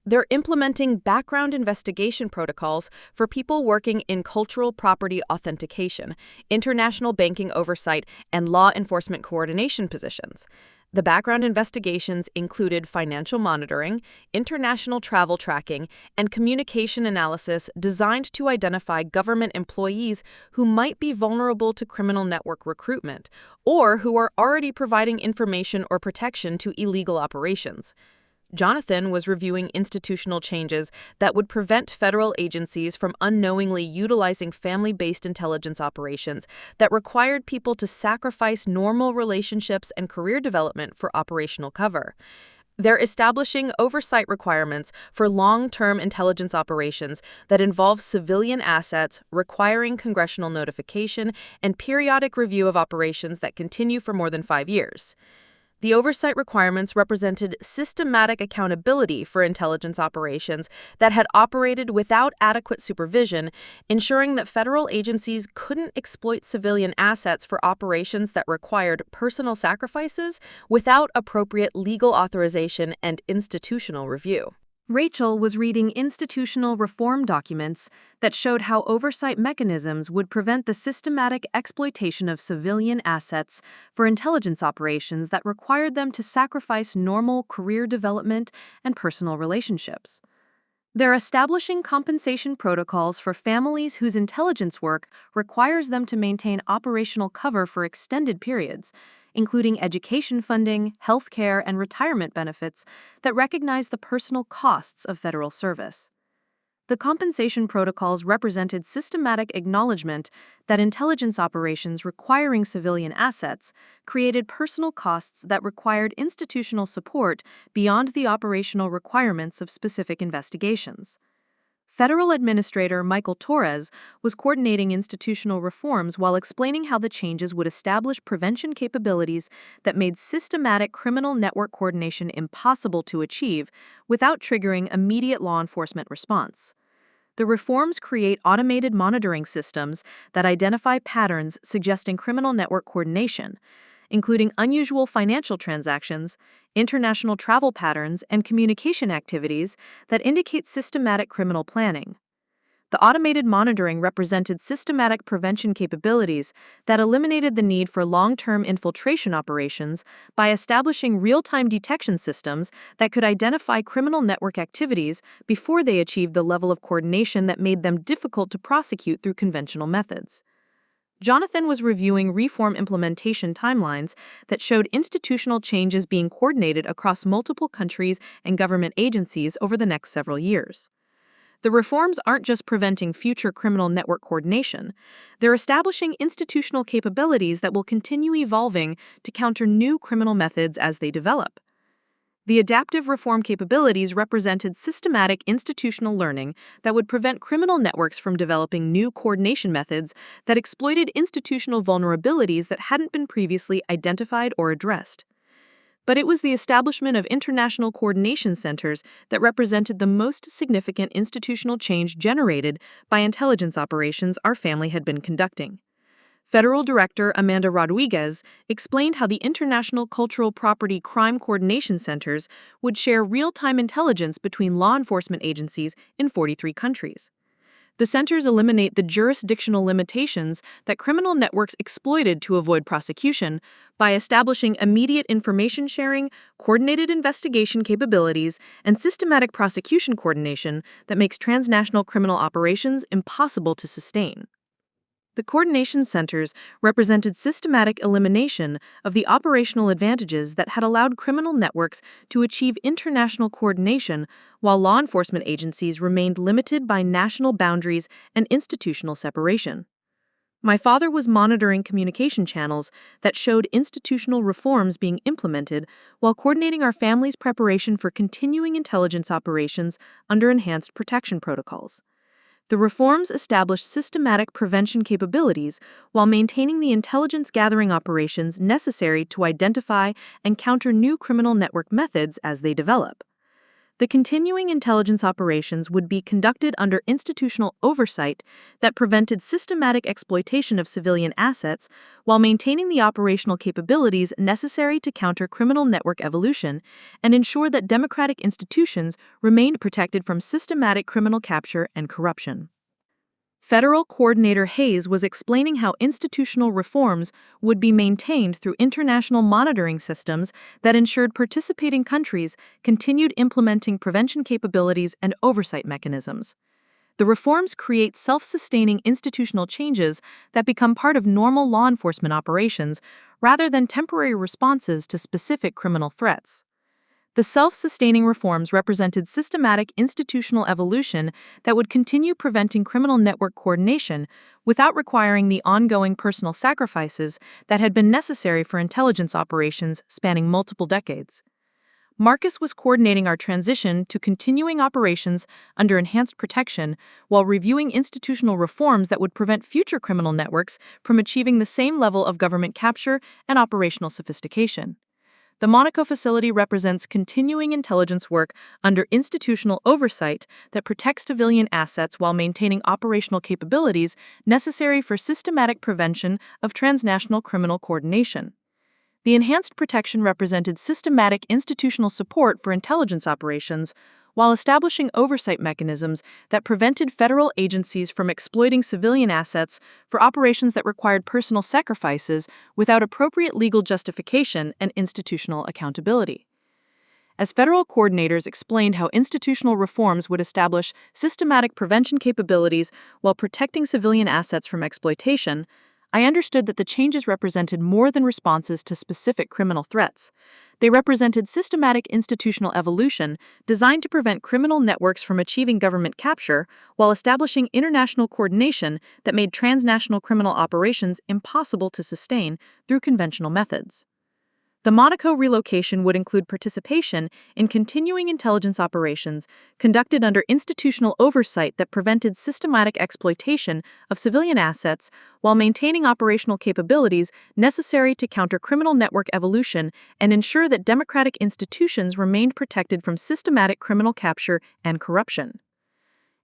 They're implementing background investigation protocols for people working in cultural property authentication, international banking oversight, and law enforcement coordination positions. The background investigations included financial monitoring, international travel tracking, and communication analysis designed to identify government employees who might be vulnerable to criminal network recruitment or who are already providing information or protection to illegal operations. Jonathan was reviewing institutional changes that would prevent federal agencies from unknowingly utilizing family-based intelligence operations that required people to sacrifice normal relationships and career development for operational cover. They're establishing oversight requirements for long-term intelligence operations that involve civilian assets, requiring congressional notification and periodic review of operations that continue for more than 5 years. The oversight requirements represented systematic accountability for intelligence operations that had operated without adequate supervision, ensuring that federal agencies couldn't exploit civilian assets for operations that required personal sacrifices without appropriate legal authorization and institutional review. Rachel was reading institutional reform documents that showed how oversight mechanisms would prevent the systematic exploitation of civilian assets for intelligence operations that required them to sacrifice normal career development and personal relationships. They're establishing compensation protocols for families whose intelligence work requires them to maintain operational cover for extended periods, including education funding, health care, and retirement benefits that recognize the personal costs of federal service. The compensation protocols represented systematic acknowledgement that intelligence operations requiring civilian assets created personal costs that required institutional support beyond the operational requirements of specific investigations. Federal Administrator Michael Torres was coordinating institutional reforms while explaining how the changes would establish prevention capabilities that made systematic criminal network coordination impossible to achieve without triggering immediate law enforcement response. The reforms create automated monitoring systems that identify patterns suggesting criminal network coordination, including unusual financial transactions, international travel patterns, and communication activities that indicate systematic criminal planning. The automated monitoring represented systematic prevention capabilities that eliminated the need for long-term infiltration operations by establishing real-time detection systems that could identify criminal network activities before they achieved the level of coordination that made them difficult to prosecute through conventional methods. Jonathan was reviewing reform implementation timelines that showed institutional changes being coordinated across multiple countries and government agencies over the next several years. The reforms aren't just preventing future criminal network coordination, they're establishing institutional capabilities that will continue evolving to counter new criminal methods as they develop. The adaptive reform capabilities represented systematic institutional learning that would prevent criminal networks from developing new coordination methods that exploited institutional vulnerabilities that hadn't been previously identified or addressed. But it was the establishment of international coordination centers that represented the most significant institutional change generated by intelligence operations our family had been conducting. Federal Director Amanda Rodriguez explained how the International Cultural Property Crime Coordination Centers would share real-time intelligence between law enforcement agencies in 43 countries. The centers eliminate the jurisdictional limitations that criminal networks exploited to avoid prosecution by establishing immediate information sharing, coordinated investigation capabilities, and systematic prosecution coordination that makes transnational criminal operations impossible to sustain. The coordination centers represented systematic elimination of the operational advantages that had allowed criminal networks to achieve international coordination while law enforcement agencies remained limited by national boundaries and institutional separation. My father was monitoring communication channels that showed institutional reforms being implemented while coordinating our family's preparation for continuing intelligence operations under enhanced protection protocols. The reforms established systematic prevention capabilities while maintaining the intelligence gathering operations necessary to identify and counter new criminal network methods as they develop. The continuing intelligence operations would be conducted under institutional oversight that prevented systematic exploitation of civilian assets while maintaining the operational capabilities necessary to counter criminal network evolution and ensure that democratic institutions remained protected from systematic criminal capture and corruption. Federal Coordinator Hayes was explaining how institutional reforms would be maintained through international monitoring systems that ensured participating countries continued implementing prevention capabilities and oversight mechanisms. The reforms create self-sustaining institutional changes that become part of normal law enforcement operations rather than temporary responses to specific criminal threats. The self-sustaining reforms represented systematic institutional evolution that would continue preventing criminal network coordination without requiring the ongoing personal sacrifices that had been necessary for intelligence operations spanning multiple decades. Marcus was coordinating our transition to continuing operations under enhanced protection while reviewing institutional reforms that would prevent future criminal networks from achieving the same level of government capture and operational sophistication. The Monaco facility represents continuing intelligence work under institutional oversight that protects civilian assets while maintaining operational capabilities necessary for systematic prevention of transnational criminal coordination. The enhanced protection represented systematic institutional support for intelligence operations while establishing oversight mechanisms that prevented federal agencies from exploiting civilian assets for operations that required personal sacrifices without appropriate legal justification and institutional accountability. As federal coordinators explained how institutional reforms would establish systematic prevention capabilities while protecting civilian assets from exploitation, I understood that the changes represented more than responses to specific criminal threats. They represented systematic institutional evolution designed to prevent criminal networks from achieving government capture while establishing international coordination that made transnational criminal operations impossible to sustain through conventional methods. The Monaco relocation would include participation in continuing intelligence operations conducted under institutional oversight that prevented systematic exploitation of civilian assets while maintaining operational capabilities necessary to counter criminal network evolution and ensure that democratic institutions remained protected from systematic criminal capture and corruption.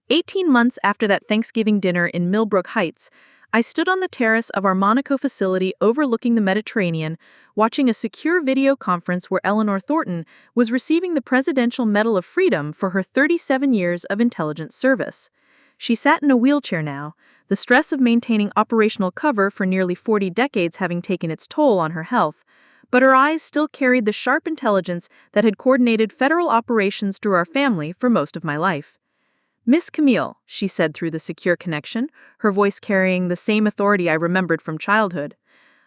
18 months after that Thanksgiving dinner in Millbrook Heights, I stood on the terrace of our Monaco facility overlooking the Mediterranean, watching a secure video conference where Eleanor Thornton was receiving the Presidential Medal of Freedom for her 37 years of intelligence service. She sat in a wheelchair now, the stress of maintaining operational cover for nearly 40 decades having taken its toll on her health, but her eyes still carried the sharp intelligence that had coordinated federal operations through our family for most of my life. "Miss Camille," she said through the secure connection, her voice carrying the same authority I remembered from childhood,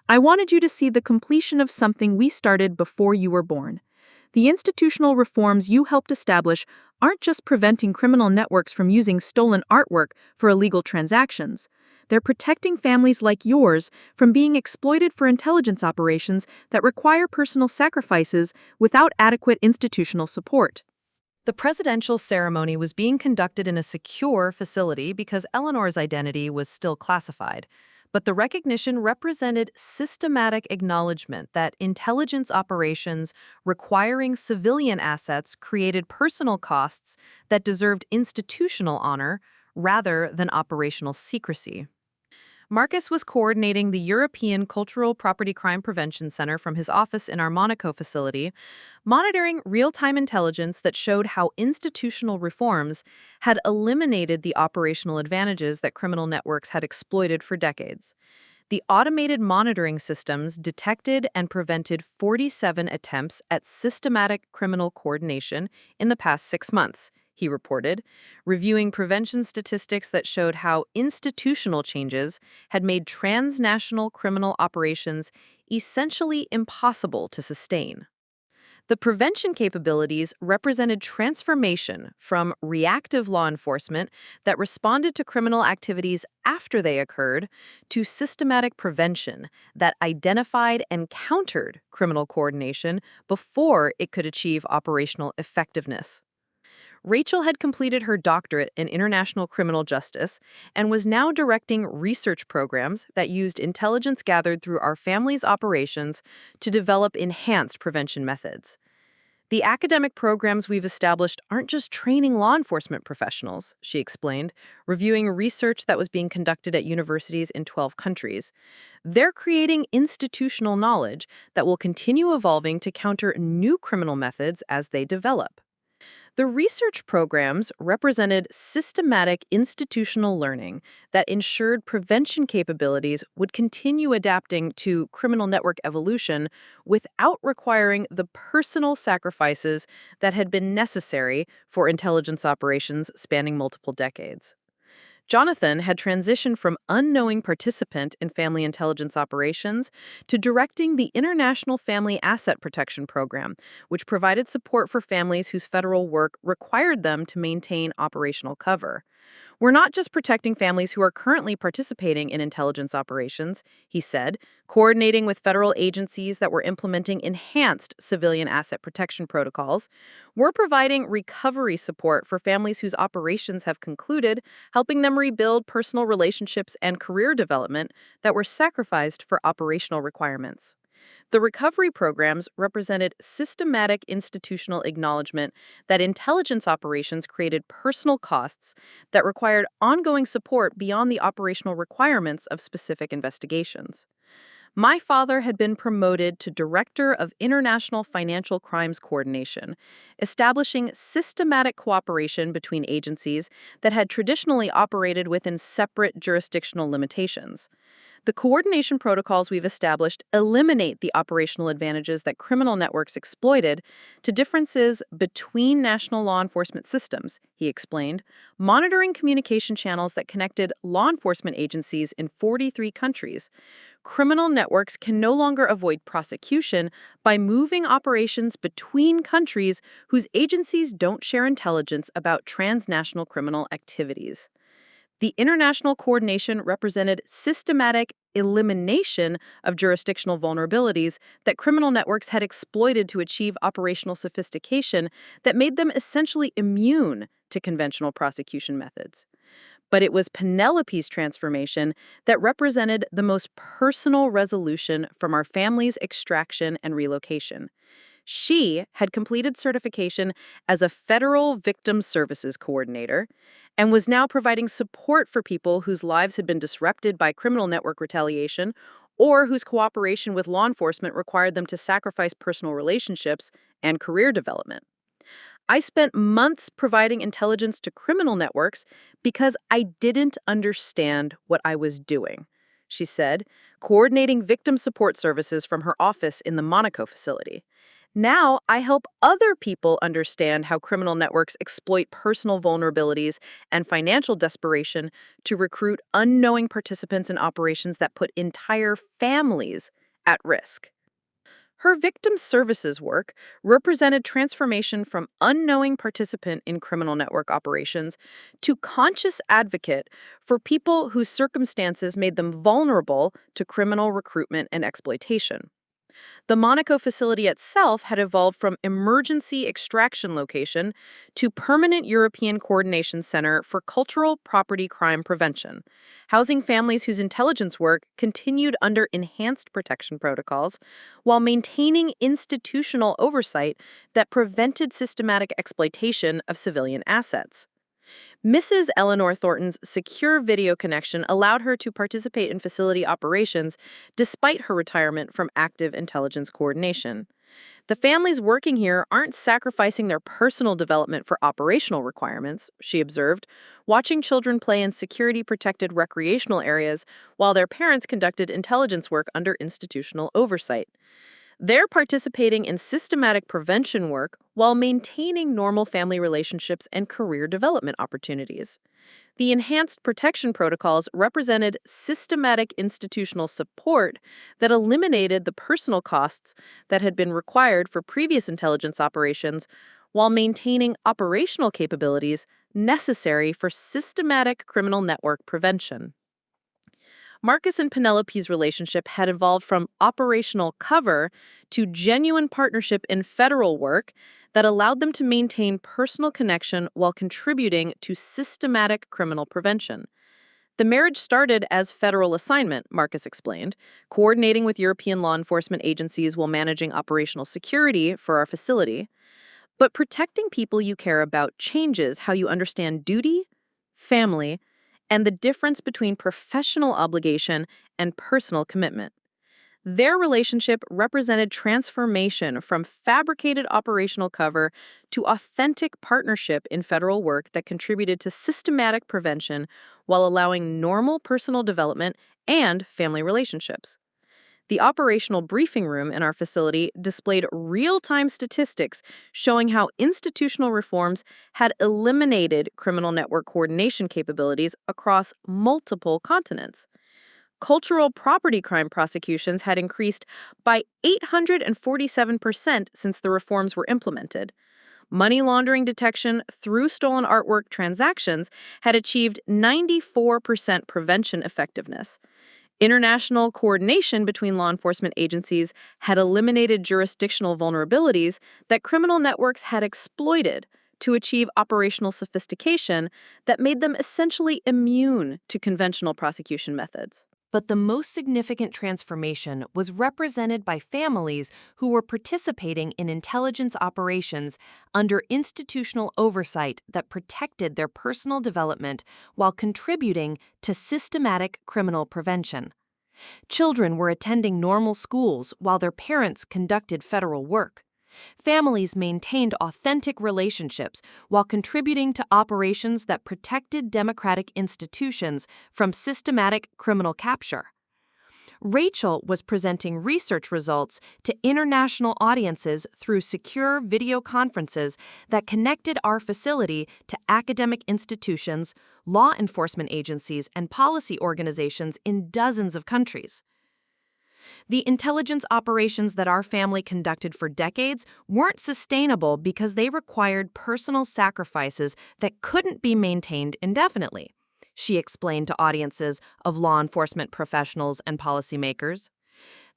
"I wanted you to see the completion of something we started before you were born. The institutional reforms you helped establish aren't just preventing criminal networks from using stolen artwork for illegal transactions. They're protecting families like yours from being exploited for intelligence operations that require personal sacrifices without adequate institutional support." The presidential ceremony was being conducted in a secure facility because Eleanor's identity was still classified, but the recognition represented systematic acknowledgement that intelligence operations requiring civilian assets created personal costs that deserved institutional honor rather than operational secrecy. Marcus was coordinating the European Cultural Property Crime Prevention Center from his office in our Monaco facility, monitoring real-time intelligence that showed how institutional reforms had eliminated the operational advantages that criminal networks had exploited for decades. The automated monitoring systems detected and prevented 47 attempts at systematic criminal coordination in the past 6 months, he reported, reviewing prevention statistics that showed how institutional changes had made transnational criminal operations essentially impossible to sustain. The prevention capabilities represented transformation from reactive law enforcement that responded to criminal activities after they occurred to systematic prevention that identified and countered criminal coordination before it could achieve operational effectiveness. Rachel had completed her doctorate in international criminal justice and was now directing research programs that used intelligence gathered through our family's operations to develop enhanced prevention methods. The academic programs we've established aren't just training law enforcement professionals, she explained, reviewing research that was being conducted at universities in 12 countries. They're creating institutional knowledge that will continue evolving to counter new criminal methods as they develop. The research programs represented systematic institutional learning that ensured prevention capabilities would continue adapting to criminal network evolution without requiring the personal sacrifices that had been necessary for intelligence operations spanning multiple decades. Jonathan had transitioned from unknowing participant in family intelligence operations to directing the International Family Asset Protection Program, which provided support for families whose federal work required them to maintain operational cover. We're not just protecting families who are currently participating in intelligence operations, he said, coordinating with federal agencies that were implementing enhanced civilian asset protection protocols. We're providing recovery support for families whose operations have concluded, helping them rebuild personal relationships and career development that were sacrificed for operational requirements. The recovery programs represented systematic institutional acknowledgement that intelligence operations created personal costs that required ongoing support beyond the operational requirements of specific investigations. My father had been promoted to Director of International Financial Crimes Coordination, establishing systematic cooperation between agencies that had traditionally operated within separate jurisdictional limitations. The coordination protocols we've established eliminate the operational advantages that criminal networks exploited to differences between national law enforcement systems, he explained, monitoring communication channels that connected law enforcement agencies in 43 countries. Criminal networks can no longer avoid prosecution by moving operations between countries whose agencies don't share intelligence about transnational criminal activities. The international coordination represented systematic elimination of jurisdictional vulnerabilities that criminal networks had exploited to achieve operational sophistication that made them essentially immune to conventional prosecution methods. But it was Penelope's transformation that represented the most personal resolution from our family's extraction and relocation. She had completed certification as a federal victim services coordinator and was now providing support for people whose lives had been disrupted by criminal network retaliation or whose cooperation with law enforcement required them to sacrifice personal relationships and career development. I spent months providing intelligence to criminal networks because I didn't understand what I was doing, she said, coordinating victim support services from her office in the Monaco facility. Now, I help other people understand how criminal networks exploit personal vulnerabilities and financial desperation to recruit unknowing participants in operations that put entire families at risk. Her victim services work represented transformation from unknowing participant in criminal network operations to conscious advocate for people whose circumstances made them vulnerable to criminal recruitment and exploitation. The Monaco facility itself had evolved from emergency extraction location to permanent European coordination center for cultural property crime prevention, housing families whose intelligence work continued under enhanced protection protocols while maintaining institutional oversight that prevented systematic exploitation of civilian assets. Mrs. Eleanor Thornton's secure video connection allowed her to participate in facility operations despite her retirement from active intelligence coordination. The families working here aren't sacrificing their personal development for operational requirements, she observed, watching children play in security-protected recreational areas while their parents conducted intelligence work under institutional oversight. They're participating in systematic prevention work while maintaining normal family relationships and career development opportunities. The enhanced protection protocols represented systematic institutional support that eliminated the personal costs that had been required for previous intelligence operations while maintaining operational capabilities necessary for systematic criminal network prevention. Marcus and Penelope's relationship had evolved from operational cover to genuine partnership in federal work that allowed them to maintain personal connection while contributing to systematic criminal prevention. The marriage started as federal assignment, Marcus explained, coordinating with European law enforcement agencies while managing operational security for our facility. But protecting people you care about changes how you understand duty, family, and the difference between professional obligation and personal commitment. Their relationship represented transformation from fabricated operational cover to authentic partnership in federal work that contributed to systematic prevention while allowing normal personal development and family relationships. The operational briefing room in our facility displayed real-time statistics showing how institutional reforms had eliminated criminal network coordination capabilities across multiple continents. Cultural property crime prosecutions had increased by 847% since the reforms were implemented. Money laundering detection through stolen artwork transactions had achieved 94% prevention effectiveness. International coordination between law enforcement agencies had eliminated jurisdictional vulnerabilities that criminal networks had exploited to achieve operational sophistication that made them essentially immune to conventional prosecution methods. But the most significant transformation was represented by families who were participating in intelligence operations under institutional oversight that protected their personal development while contributing to systematic criminal prevention. Children were attending normal schools while their parents conducted federal work. Families maintained authentic relationships while contributing to operations that protected democratic institutions from systematic criminal capture. Rachel was presenting research results to international audiences through secure video conferences that connected our facility to academic institutions, law enforcement agencies, and policy organizations in dozens of countries. The intelligence operations that our family conducted for decades weren't sustainable because they required personal sacrifices that couldn't be maintained indefinitely, she explained to audiences of law enforcement professionals and policymakers.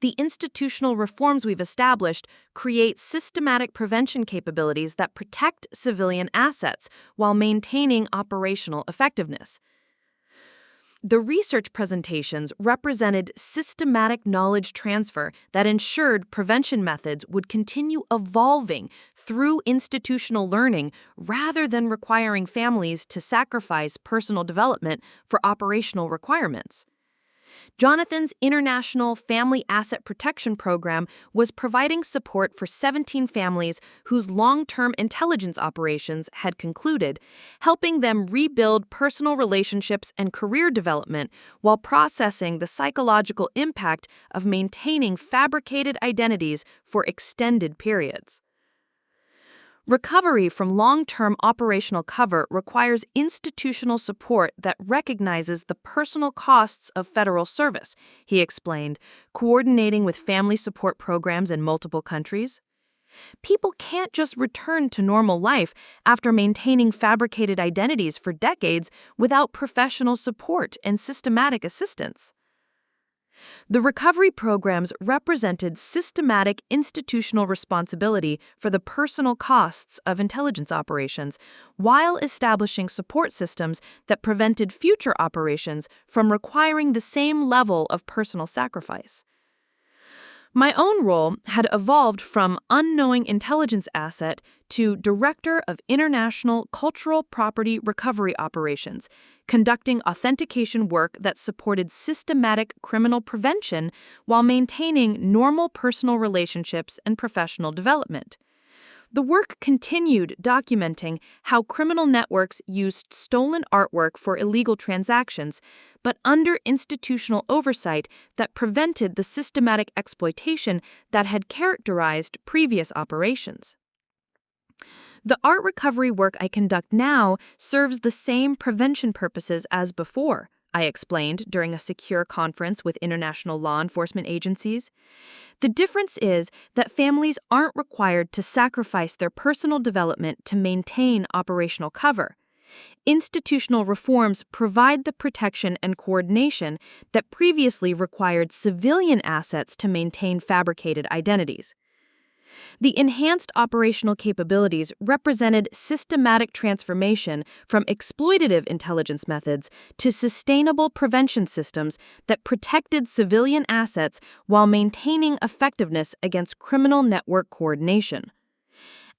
The institutional reforms we've established create systematic prevention capabilities that protect civilian assets while maintaining operational effectiveness. The research presentations represented systematic knowledge transfer that ensured prevention methods would continue evolving through institutional learning rather than requiring families to sacrifice personal development for operational requirements. Jonathan's International Family Asset Protection Program was providing support for 17 families whose long-term intelligence operations had concluded, helping them rebuild personal relationships and career development while processing the psychological impact of maintaining fabricated identities for extended periods. Recovery from long-term operational cover requires institutional support that recognizes the personal costs of federal service, he explained, coordinating with family support programs in multiple countries. People can't just return to normal life after maintaining fabricated identities for decades without professional support and systematic assistance. The recovery programs represented systematic institutional responsibility for the personal costs of intelligence operations, while establishing support systems that prevented future operations from requiring the same level of personal sacrifice. My own role had evolved from unknowing intelligence asset to Director of International Cultural Property Recovery Operations, conducting authentication work that supported systematic criminal prevention while maintaining normal personal relationships and professional development. The work continued documenting how criminal networks used stolen artwork for illegal transactions, but under institutional oversight that prevented the systematic exploitation that had characterized previous operations. The art recovery work I conduct now serves the same prevention purposes as before, I explained during a secure conference with international law enforcement agencies. The difference is that families aren't required to sacrifice their personal development to maintain operational cover. Institutional reforms provide the protection and coordination that previously required civilian assets to maintain fabricated identities. The enhanced operational capabilities represented systematic transformation from exploitative intelligence methods to sustainable prevention systems that protected civilian assets while maintaining effectiveness against criminal network coordination.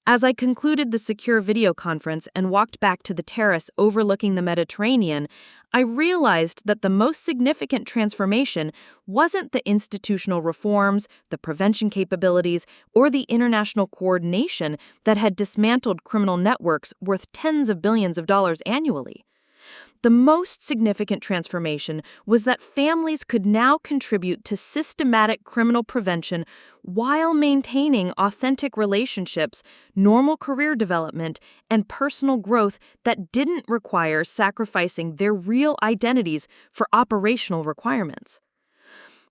As I concluded the secure video conference and walked back to the terrace overlooking the Mediterranean, I realized that the most significant transformation wasn't the institutional reforms, the prevention capabilities, or the international coordination that had dismantled criminal networks worth tens of billions of dollars annually. The most significant transformation was that families could now contribute to systematic criminal prevention while maintaining authentic relationships, normal career development, and personal growth that didn't require sacrificing their real identities for operational requirements.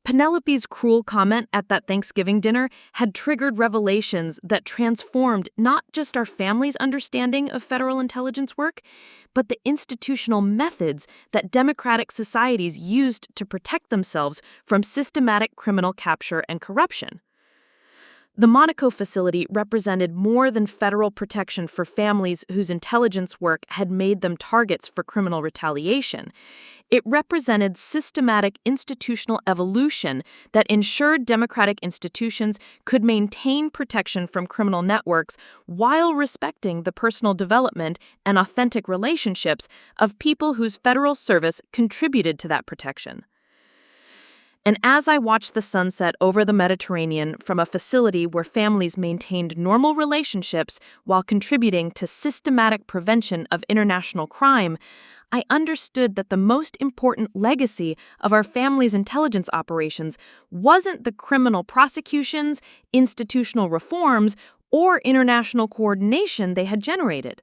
Penelope's cruel comment at that Thanksgiving dinner had triggered revelations that transformed not just our family's understanding of federal intelligence work, but the institutional methods that democratic societies used to protect themselves from systematic criminal capture and corruption. The Monaco facility represented more than federal protection for families whose intelligence work had made them targets for criminal retaliation. It represented systematic institutional evolution that ensured democratic institutions could maintain protection from criminal networks while respecting the personal development and authentic relationships of people whose federal service contributed to that protection. And as I watched the sunset over the Mediterranean from a facility where families maintained normal relationships while contributing to systematic prevention of international crime, I understood that the most important legacy of our family's intelligence operations wasn't the criminal prosecutions, institutional reforms, or international coordination they had generated.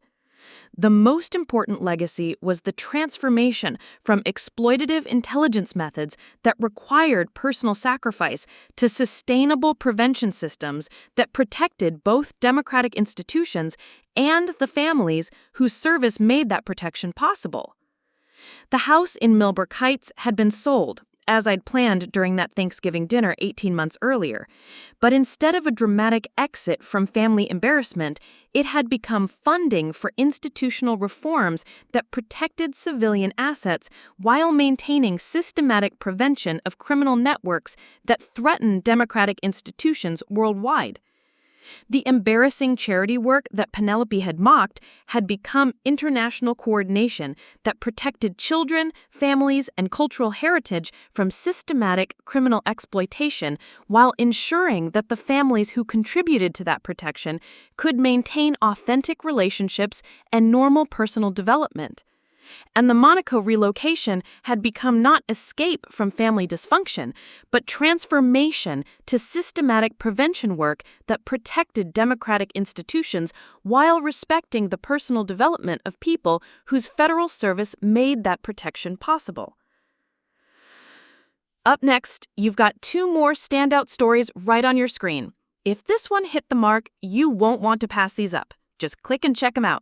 The most important legacy was the transformation from exploitative intelligence methods that required personal sacrifice to sustainable prevention systems that protected both democratic institutions and the families whose service made that protection possible. The house in Millbrook Heights had been sold, as I'd planned during that Thanksgiving dinner 18 months earlier. But instead of a dramatic exit from family embarrassment, it had become funding for institutional reforms that protected civilian assets while maintaining systematic prevention of criminal networks that threaten democratic institutions worldwide. The embarrassing charity work that Penelope had mocked had become international coordination that protected children, families, and cultural heritage from systematic criminal exploitation while ensuring that the families who contributed to that protection could maintain authentic relationships and normal personal development. And the Monaco relocation had become not escape from family dysfunction, but transformation to systematic prevention work that protected democratic institutions while respecting the personal development of people whose federal service made that protection possible. Up next, you've got 2 more standout stories right on your screen. If this one hit the mark, you won't want to pass these up. Just click and check them out.